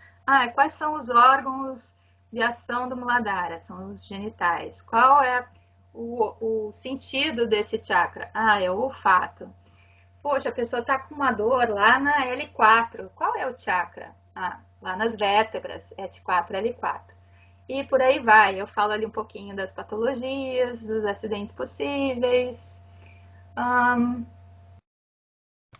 quais são os órgãos de ação do Muladhara? São os genitais. Qual é o sentido desse chakra? É o olfato. Poxa, a pessoa está com uma dor lá na L4. Qual é o chakra? Lá nas vértebras, S4, L4. E por aí vai. Eu falo ali um pouquinho das patologias, dos acidentes possíveis.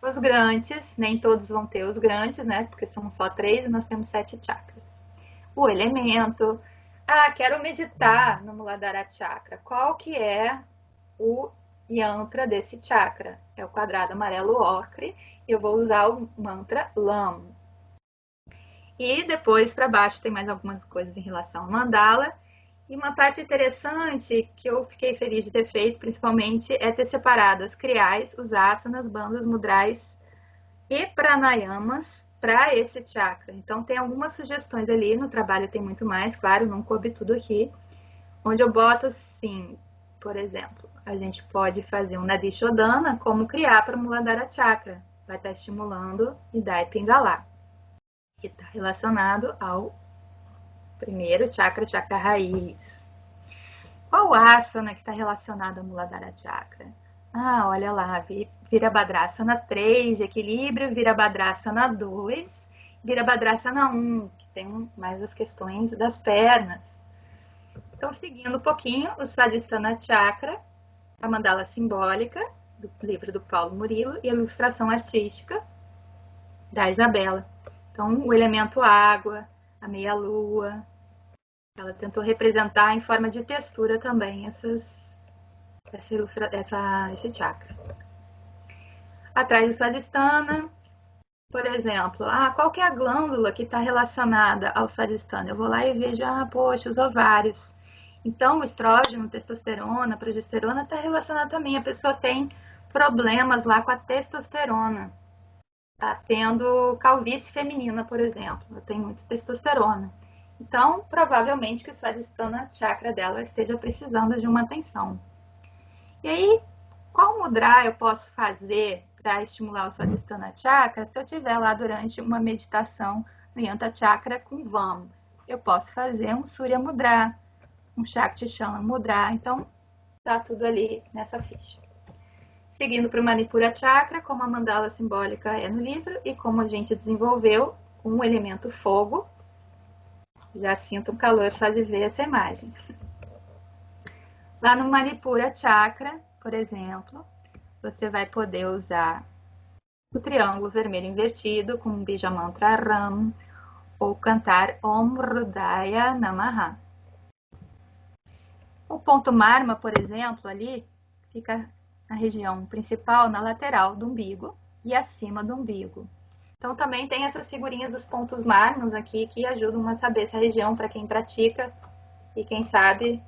Os grantes, nem todos vão ter os grantes, né? Porque são só 3 e nós temos 7 chakras. O elemento. Quero meditar no Muladhara Chakra. Qual que é o yantra desse chakra? É o quadrado amarelo ocre. Eu vou usar o mantra LAM. E depois para baixo tem mais algumas coisas em relação ao mandala. E uma parte interessante que eu fiquei feliz de ter feito, principalmente, é ter separado as kriyas, os asanas, bandhas, mudras e pranayamas para esse chakra. Então tem algumas sugestões ali, no trabalho tem muito mais, claro, não coube tudo aqui, onde eu boto assim, por exemplo, a gente pode fazer um Nadi Shodhana, como criar para o Muladhara Chakra. Vai estar estimulando Ida e Pingala, que está relacionado ao primeiro chakra, chakra raiz. Qual asana que está relacionado ao Muladhara Chakra? Olha lá, Virabhadrasana 3 de equilíbrio, Virabhadrasana 2, Virabhadrasana 1, que tem mais as questões das pernas. Então, seguindo um pouquinho, o Svadhisthana Chakra, a mandala simbólica, do livro do Paulo Murilo, e a ilustração artística da Isabela. Então, o elemento água, a meia-lua, ela tentou representar em forma de textura também esse chakra. Atrás do Svadhisthana, por exemplo, qual que é a glândula que está relacionada ao Svadhisthana? Eu vou lá e vejo, poxa, os ovários. Então, o estrógeno, testosterona, progesterona está relacionado também. A pessoa tem problemas lá com a testosterona. Está tendo calvície feminina, por exemplo. Ela tem muita testosterona. Então, provavelmente que o Svadhisthana chakra dela esteja precisando de uma atenção. E aí, qual mudra eu posso fazer para estimular o Svadhisthana chakra se eu estiver lá durante uma meditação no Yanta Chakra com VAM? Eu posso fazer um Surya Mudra, um Shakti Shala Mudra. Então, tá tudo ali nessa ficha. Seguindo para o Manipura Chakra, como a mandala simbólica é no livro e como a gente desenvolveu com o elemento fogo. Já sinto um calor só de ver essa imagem. Lá no Manipura Chakra, por exemplo, você vai poder usar o triângulo vermelho invertido com o Bija Mantra Ram ou cantar Om Rudaya Namaha. O ponto Marma, por exemplo, ali fica na região principal, na lateral do umbigo e acima do umbigo. Então também tem essas figurinhas dos pontos Marmas aqui que ajudam a saber essa região para quem pratica e quem sabe,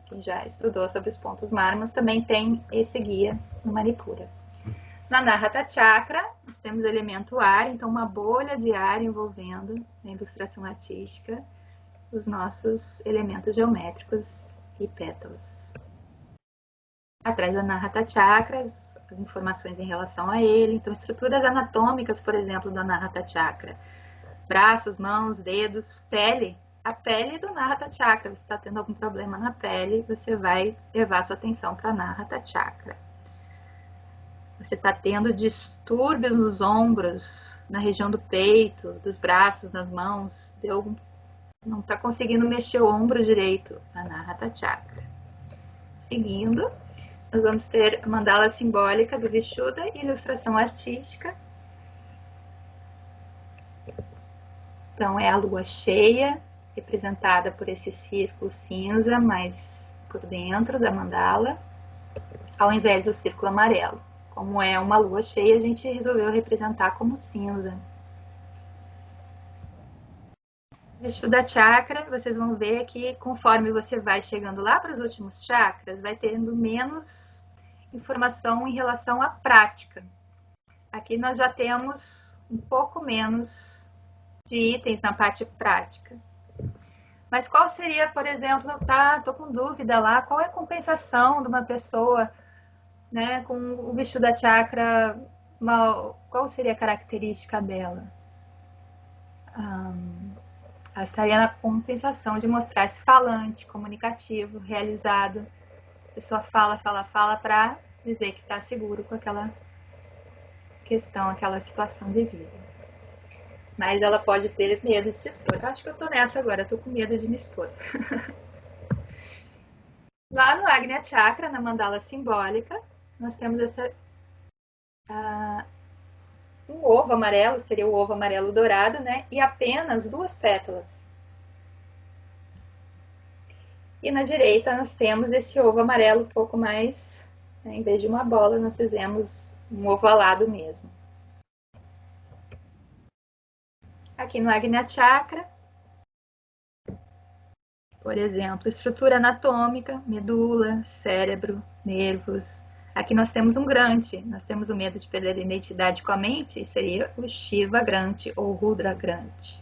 quem já estudou sobre os pontos Marmas, também tem esse guia no Manipura. Na Anahata Chakra, nós temos o elemento ar, então uma bolha de ar envolvendo na ilustração artística os nossos elementos geométricos e pétalas. Atrás da Anahata Chakra, as informações em relação a ele, então estruturas anatômicas, por exemplo, do Anahata Chakra. Braços, mãos, dedos, pele. A pele do Anahata Chakra. Você está tendo algum problema na pele, você vai levar sua atenção para Anahata Chakra. Você está tendo distúrbios nos ombros, na região do peito, dos braços, nas mãos. Não está conseguindo mexer o ombro direito, Anahata Chakra. Seguindo, nós vamos ter a mandala simbólica do Vishuddha e ilustração artística. Então, é a lua cheia, representada por esse círculo cinza, mais por dentro da mandala, ao invés do círculo amarelo. Como é uma lua cheia, a gente resolveu representar como cinza. Vishuddha Chakra, vocês vão ver que conforme você vai chegando lá para os últimos chakras, vai tendo menos informação em relação à prática. Aqui nós já temos um pouco menos de itens na parte prática. Mas qual seria, por exemplo, tô com dúvida lá, qual é a compensação de uma pessoa, né, com o Vishuddha Chakra, qual seria a característica dela? Ela estaria na compensação de mostrar-se falante, comunicativo, realizado. A pessoa fala para dizer que está seguro com aquela questão, aquela situação de vida. Mas ela pode ter medo de se expor. Eu acho que eu tô nessa agora, eu tô com medo de me expor. Lá no Agnya Chakra, na mandala simbólica, nós temos um ovo amarelo, seria o ovo amarelo dourado, né? E apenas 2 pétalas. E na direita nós temos esse ovo amarelo um pouco mais, né? Em vez de uma bola, nós fizemos um ovalado mesmo. Aqui no Agnya Chakra, por exemplo, estrutura anatômica, medula, cérebro, nervos. Aqui nós temos um grante, nós temos o medo de perder a identidade com a mente, seria o Shiva Grante ou Rudra Grante.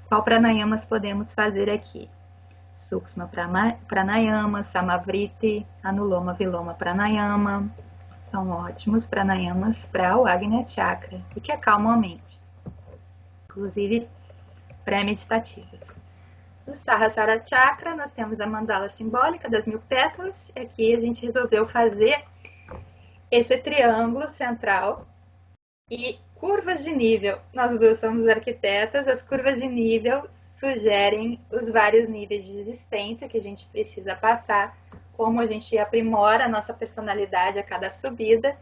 Qual pranayamas podemos fazer aqui? Sukshma Pranayama, Samavriti, Anuloma Viloma Pranayama. São ótimos pranayamas para o Agnya Chakra e que acalmam a mente, inclusive pré-meditativas. No Sahasrara Chakra, nós temos a mandala simbólica das 1000 pétalas. E aqui a gente resolveu fazer esse triângulo central e curvas de nível. Nós duas somos arquitetas, as curvas de nível sugerem os vários níveis de existência que a gente precisa passar, como a gente aprimora a nossa personalidade a cada subida.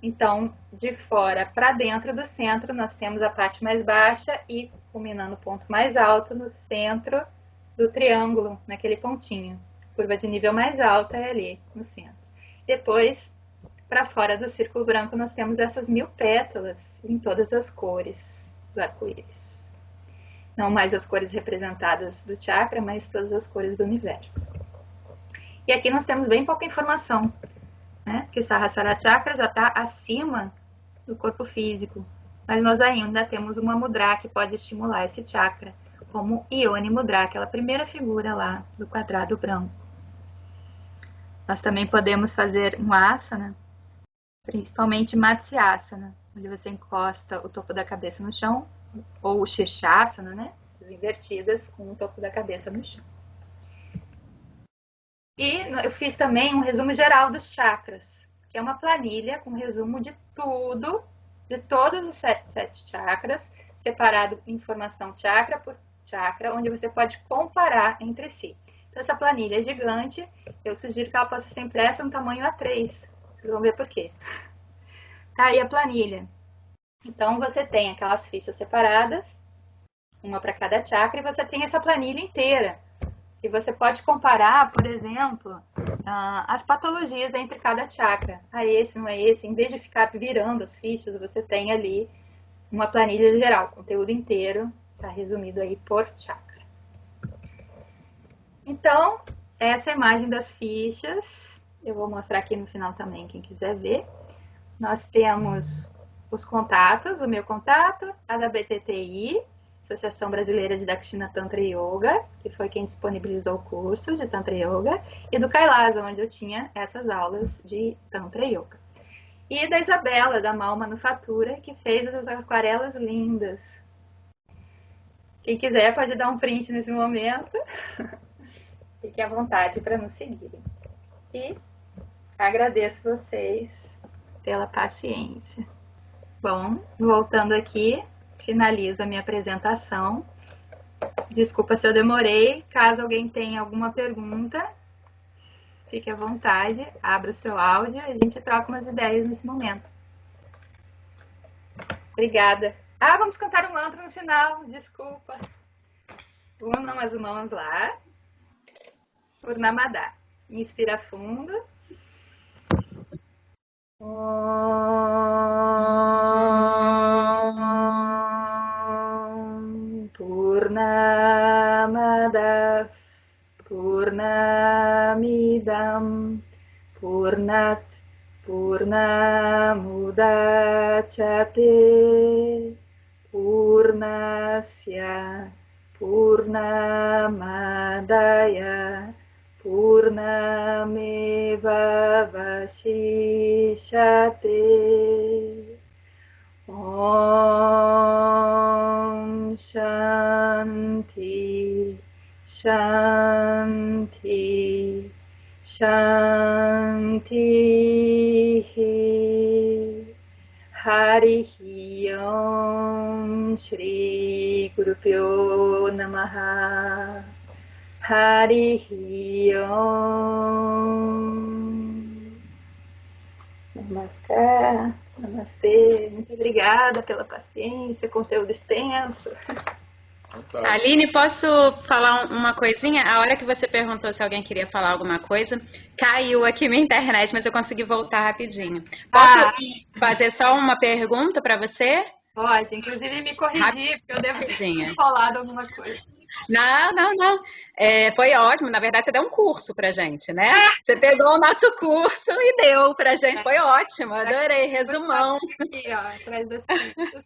Então, de fora para dentro do centro, nós temos a parte mais baixa e culminando o ponto mais alto no centro do triângulo, naquele pontinho. A curva de nível mais alta é ali, no centro. Depois, para fora do círculo branco, nós temos essas 1000 pétalas em todas as cores do arco-íris. Não mais as cores representadas do chakra, mas todas as cores do universo. E aqui nós temos bem pouca informação, né? Porque Sahasrara Chakra já está acima do corpo físico, mas nós ainda temos uma mudra que pode estimular esse chakra, como Yoni Mudra, aquela primeira figura lá do quadrado branco. Nós também podemos fazer um asana, principalmente Matsyasana, onde você encosta o topo da cabeça no chão, ou o Shirshasana, né? As invertidas com o topo da cabeça no chão. E eu fiz também um resumo geral dos chakras, que é uma planilha com resumo de tudo, de todos os 7 chakras, separado em informação chakra por chakra, onde você pode comparar entre si. Então, essa planilha é gigante, eu sugiro que ela possa ser impressa no tamanho A3. Vocês vão ver por quê. Tá aí a planilha. Então, você tem aquelas fichas separadas, uma para cada chakra, e você tem essa planilha inteira. E você pode comparar, por exemplo, as patologias entre cada chakra. Esse não é esse. Em vez de ficar virando as fichas, você tem ali uma planilha geral, conteúdo inteiro. Está resumido aí por chakra. Então, essa é a imagem das fichas. Eu vou mostrar aqui no final também, quem quiser ver. Nós temos os contatos, o meu contato, a da BTTI, Associação Brasileira de Dakshina Tantra Yoga, que foi quem disponibilizou o curso de Tantra Yoga, e do Kailasa, onde eu tinha essas aulas de Tantra Yoga. E da Isabela, da Mal Manufatura, que fez essas aquarelas lindas. Quem quiser pode dar um print nesse momento. Fique à vontade para nos seguirem. E agradeço vocês pela paciência. Bom, voltando aqui, finalizo a minha apresentação. Desculpa se eu demorei. Caso alguém tenha alguma pergunta, fique à vontade, abra o seu áudio e a gente troca umas ideias nesse momento. Obrigada. Vamos cantar um mantra no final, desculpa. Mas vamos lá. Purnamada. Inspira fundo. Purnamada Purnamidam Purnat Purnamudachyate Purnasya Purnamadaya Purnameva Vashishyate. Om Shanti Shanti Shanti. Harihi Om Shri Guru Pyo Namaha. Harihi Om. Namaskar. Namastê. Muito obrigada pela paciência, conteúdo extenso. Aline, posso falar uma coisinha? A hora que você perguntou se alguém queria falar alguma coisa, caiu aqui minha internet, mas eu consegui voltar rapidinho. Posso fazer só uma pergunta para você? Pode, inclusive me corrigir, porque eu devo Rapidinho. ter falado alguma coisa. Não. Foi ótimo. Na verdade, você deu um curso pra gente, né? Você pegou o nosso curso e deu pra gente. Foi ótimo. Adorei. Resumão. Aqui, ó, atrás das fichas.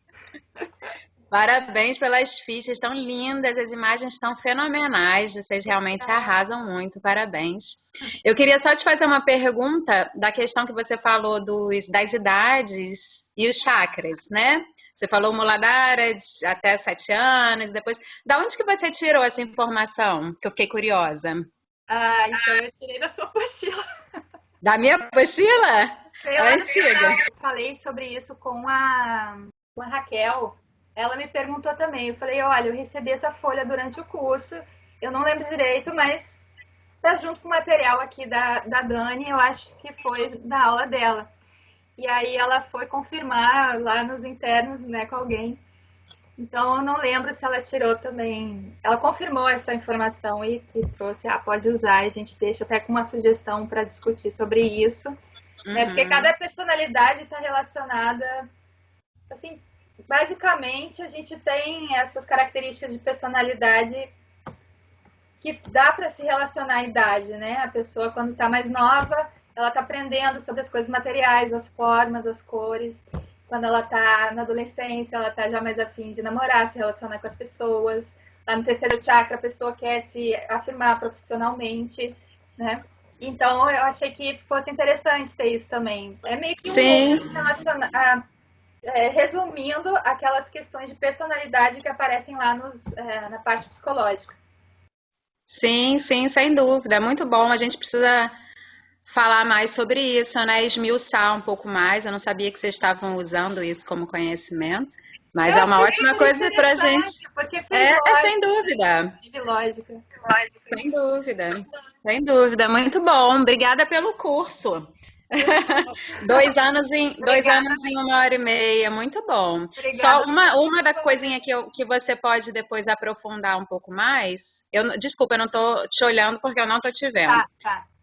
Parabéns pelas fichas, estão lindas, as imagens estão fenomenais, vocês realmente arrasam muito, parabéns. Eu queria só te fazer uma pergunta da questão que você falou das idades e os chakras, né? Você falou Muladhara até 7 anos, depois. Da onde que você tirou essa informação? Que eu fiquei curiosa. Então eu tirei da sua apostila. Da minha apostila? É antiga. Eu falei sobre isso com a Raquel. Ela me perguntou também. Eu falei, olha, eu recebi essa folha durante o curso. Eu não lembro direito, mas tá junto com o material aqui da Dani. Eu acho que foi da aula dela. E aí ela foi confirmar lá nos internos, né, com alguém. Então eu não lembro se ela tirou também. Ela confirmou essa informação e trouxe, pode usar. A gente deixa até com uma sugestão para discutir sobre isso. Né? Porque cada personalidade está relacionada, assim, basicamente a gente tem essas características de personalidade que dá para se relacionar à idade, né? A pessoa quando está mais nova, ela está aprendendo sobre as coisas materiais, as formas, as cores. Quando ela está na adolescência, ela está já mais afim de namorar, se relacionar com as pessoas. Lá no terceiro chakra, a pessoa quer se afirmar profissionalmente, né? Então, eu achei que fosse interessante ter isso também. É meio que resumindo aquelas questões de personalidade que aparecem lá na parte psicológica. Sim, sem dúvida. É muito bom. A gente precisa falar mais sobre isso, né? Esmiuçar um pouco mais. Eu não sabia que vocês estavam usando isso como conhecimento, mas é uma ótima coisa para a gente. Porque Sem dúvida. lógica. Sem dúvida. Sem dúvida. Muito bom. Obrigada pelo curso. 2 anos em 1 hora e meia, muito bom. Obrigada. Só uma da coisinha que você pode depois aprofundar um pouco mais. Desculpa, eu não tô te olhando porque eu não tô te vendo,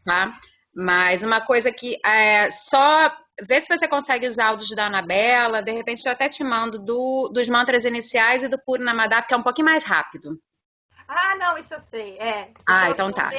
tá? Mas uma coisa que só vê se você consegue os áudios da Anabela, de repente eu até te mando dos mantras iniciais e do Purnamadav, que é um pouquinho mais rápido. Não, isso eu sei. Então tá.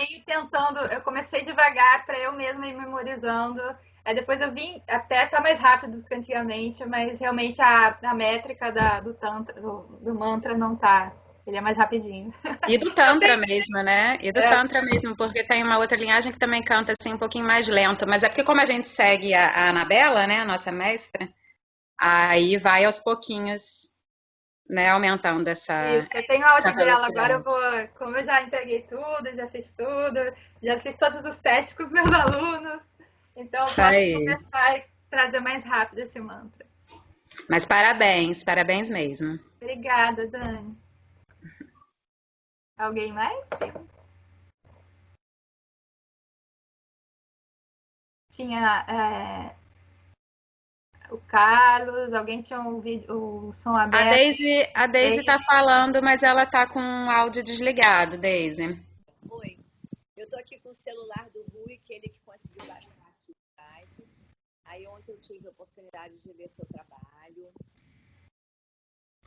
Eu comecei devagar para eu mesma ir memorizando. Depois eu vim até tá mais rápido do que antigamente, mas realmente a métrica do tantra, do mantra não tá. Ele é mais rapidinho. E do Tantra mesmo, né? E do Tantra mesmo, porque tem uma outra linhagem que também canta assim um pouquinho mais lento. Mas é porque como a gente segue a Anabela, né, a nossa mestra, aí vai aos pouquinhos, né, aumentando essa. Isso, eu tenho áudio dela, velocidade. agora eu vou, como eu já entreguei tudo, já fiz todos os testes com os meus alunos, então eu posso começar a trazer mais rápido esse mantra. Mas parabéns mesmo. Obrigada, Dani. Alguém mais? Tinha o Carlos, alguém tinha o som aberto? A Deise tá falando, mas ela tá com o áudio desligado, Deise. Oi, eu tô aqui com o celular do Rui, que ele que conseguiu baixar aqui o site. Aí ontem eu tive a oportunidade de ver seu trabalho.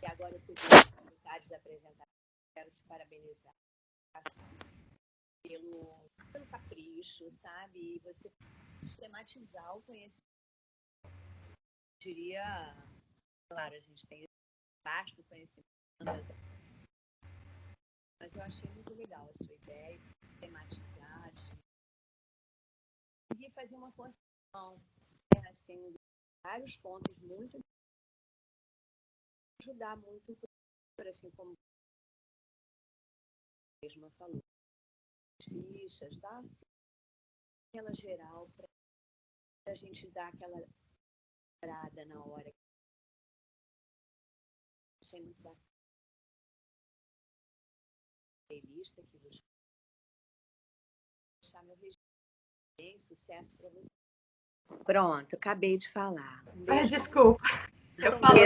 E agora eu tive a oportunidade de apresentar. Quero te parabenizar pelo capricho, sabe? E você sistematizar o conhecimento. Eu diria, claro, a gente tem vasto conhecimento Mas eu achei muito legal a sua ideia, tematizar, e fazer uma construção. Tem vários pontos muito ajudar muito, assim como a mesma falou, fichas, tá? Aquela geral para a gente dar aquela parada na hora. Achei muito bacana. Playlist que vou deixar meu registro. Sucesso para você. Pronto, acabei de falar. Desculpa. Eu falo.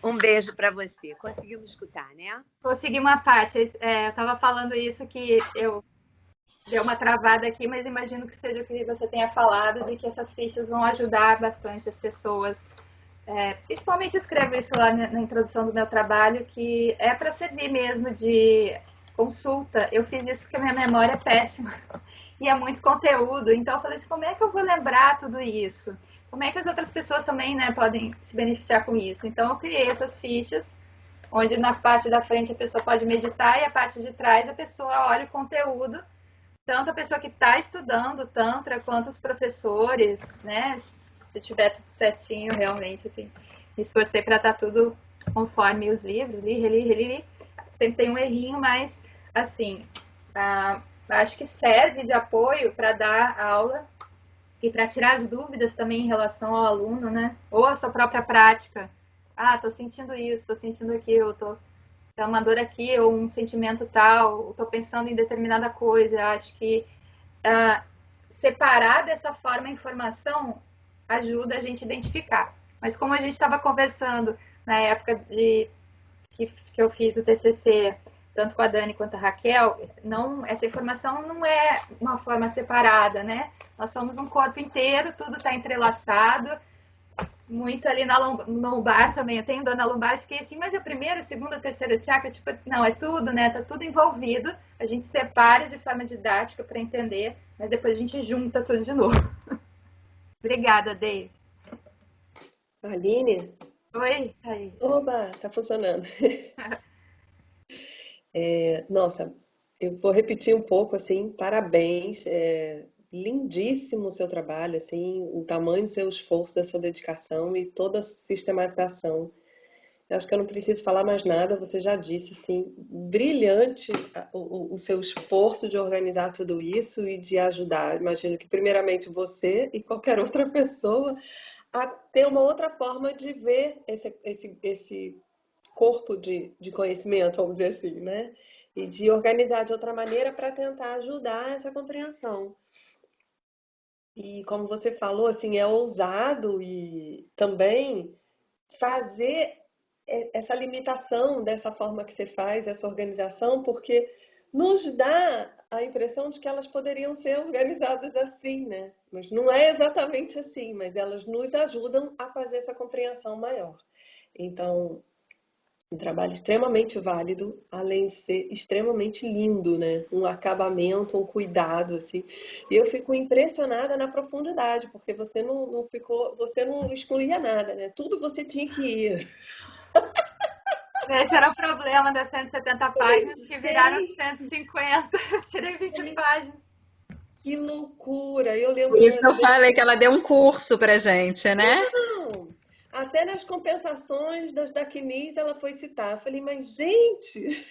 Um beijo para você. Conseguiu me escutar, né? Consegui uma parte. Eu estava falando isso que eu deu uma travada aqui, mas imagino que seja o que você tenha falado, de que essas fichas vão ajudar bastante as pessoas. Principalmente escrevo isso lá na introdução do meu trabalho, que é para servir mesmo de consulta. Eu fiz isso porque a minha memória é péssima e é muito conteúdo. Então eu falei assim, como é que eu vou lembrar tudo isso? Como é que as outras pessoas também, né, podem se beneficiar com isso? Então eu criei essas fichas, onde na parte da frente a pessoa pode meditar e a parte de trás a pessoa olha o conteúdo, tanto a pessoa que está estudando Tantra quanto os professores, né? Se tiver tudo certinho, realmente, assim, me esforcei para estar tudo conforme os livros, li. Sempre tem um errinho, mas, assim, acho que serve de apoio para dar aula e para tirar as dúvidas também em relação ao aluno, né? Ou a sua própria prática. Tô sentindo isso, tô sentindo aquilo, tô uma dor aqui, ou um sentimento tal, estou pensando em determinada coisa. Eu acho que separar dessa forma a informação ajuda a gente a identificar. Mas como a gente estava conversando na época que eu fiz o TCC, tanto com a Dani quanto a Raquel, essa informação não é uma forma separada, né? Nós somos um corpo inteiro, tudo está entrelaçado, muito ali na lombar também. Eu tenho dor na lombar, fiquei assim, mas é o primeiro, segundo, terceiro chakra? Tipo, não, é tudo, né? Tá tudo envolvido. A gente separa de forma didática para entender, mas depois a gente junta tudo de novo. Obrigada, Dave. Aline? Oi, aí. Oba, tá funcionando. Nossa, eu vou repetir um pouco, assim, parabéns. Lindíssimo o seu trabalho, assim, o tamanho do seu esforço, da sua dedicação e toda a sistematização. Eu acho que eu não preciso falar mais nada, você já disse, assim, brilhante o seu esforço de organizar tudo isso e de ajudar. Imagino que, primeiramente, você e qualquer outra pessoa a ter uma outra forma de ver esse corpo de conhecimento, vamos dizer assim, né? E de organizar de outra maneira para tentar ajudar essa compreensão. E como você falou, assim, é ousado e também fazer essa limitação dessa forma que você faz, essa organização, porque nos dá a impressão de que elas poderiam ser organizadas assim, né? Mas não é exatamente assim, mas elas nos ajudam a fazer essa compreensão maior. Então, um trabalho extremamente válido, além de ser extremamente lindo, né? Um acabamento, um cuidado, assim. E eu fico impressionada na profundidade, porque você não ficou, você não excluía nada, né? Tudo você tinha que ir. Esse era o problema das 170 páginas, que viraram 150. Eu tirei 20 páginas. Que loucura! Eu lembro Por isso que eu falei que ela deu um curso pra gente, né? Não! Até nas compensações das Daquenis ela foi citar. Eu falei, mas gente,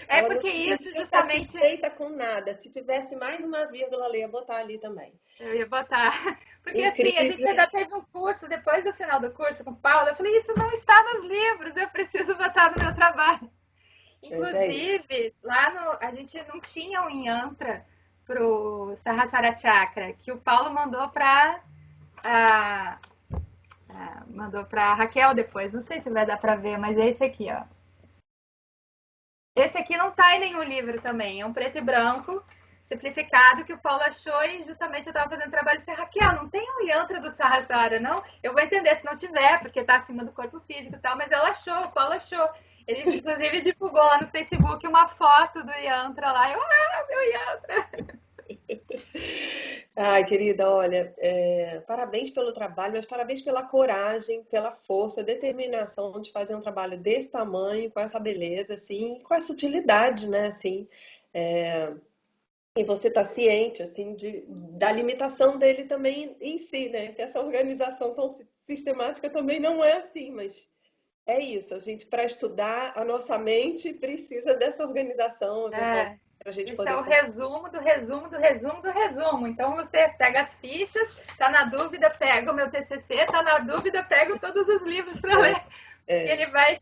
ela não Porque se isso sentia justamente satisfeita com nada. Se tivesse mais uma vírgula, ela ia botar ali também. eu ia botar. Porque assim, a gente Incrível. ainda teve um curso, depois do final do curso com o Paulo, eu falei, isso não está nos livros, eu preciso botar no meu trabalho. Mas é isso. Inclusive, a gente não tinha um yantra pro Sahasrara Chakra, que o Paulo mandou para Raquel depois. Não sei se vai dar para ver, mas é esse aqui, ó. Esse aqui não tá em nenhum livro também, é um preto e branco simplificado que o Paulo achou e justamente eu estava fazendo trabalho e disse, Raquel, não tem um yantra do Sahasrara, não? Eu vou entender se não tiver, porque tá acima do corpo físico e tal, mas ela achou, o Paulo achou. Ele, inclusive, divulgou lá no Facebook uma foto do yantra lá. Eu, meu yantra! Ai, querida, olha, parabéns pelo trabalho, mas parabéns pela coragem, pela força, determinação de fazer um trabalho desse tamanho, com essa beleza, assim, com essa utilidade, né, assim, é, e você tá ciente, assim, da limitação dele também em si, né, que essa organização tão sistemática também não é assim, mas é isso, a gente, para estudar a nossa mente, precisa dessa organização, eventualmente, É, para a gente esse é o poder. resumo do resumo do resumo do resumo. Então você pega as fichas, tá na dúvida, pega o meu TCC, tá na dúvida, pega todos os livros para ler. E É, ele vai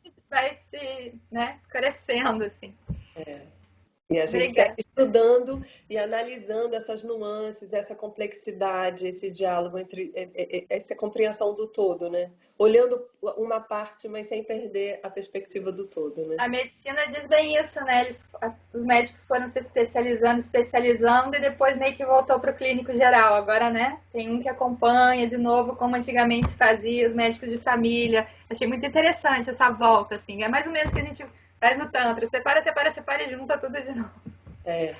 se, né, crescendo assim. e a gente segue Obrigada. estudando e analisando essas nuances, essa complexidade, esse diálogo entre essa compreensão do todo, né? Olhando uma parte, mas sem perder a perspectiva do todo, né? A medicina diz bem isso, né? Os médicos foram se especializando, especializando e depois meio que voltou para o clínico geral. Agora, né? Tem um que acompanha de novo, como antigamente se fazia, os médicos de família. Achei muito interessante essa volta, assim. É mais ou menos o que a gente faz no Tantra. Separa, separa, separa e junta tudo de novo. É.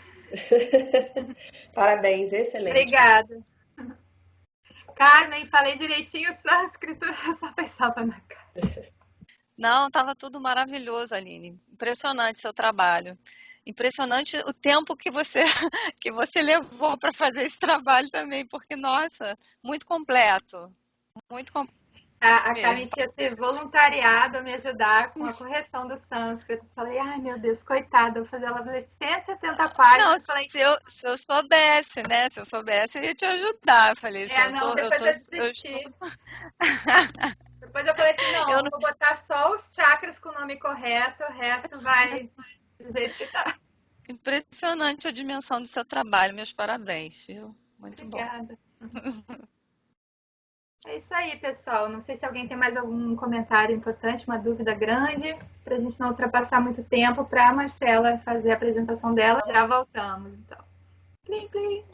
Parabéns, excelente. Obrigada. Carmen, falei direitinho o sânscrito, eu só pensava na cara. Não, estava tudo maravilhoso, Aline. Impressionante seu trabalho. Impressionante o tempo que você que você levou para fazer esse trabalho também, porque nossa, muito completo, muito completo A Carmen mesmo. tinha se voluntariado a me ajudar com a correção do sânscrito. Falei, ai meu Deus, coitada, vou fazer ela ler 170 Não, páginas. Falei, se eu soubesse, né? Se eu soubesse, eu ia te ajudar. Falei assim, não, depois eu eu estou, desisti. Depois eu falei assim, não, eu eu vou botar só os chakras com o nome correto, o resto vai do jeito que tá. impressionante a dimensão do seu trabalho. Meus parabéns, viu? Muito bom. Obrigada. É isso aí, pessoal. Não sei se alguém tem mais algum comentário importante, uma dúvida grande, para a gente não ultrapassar muito tempo para a Marcela fazer a apresentação dela. Já voltamos, então. Plim, plim.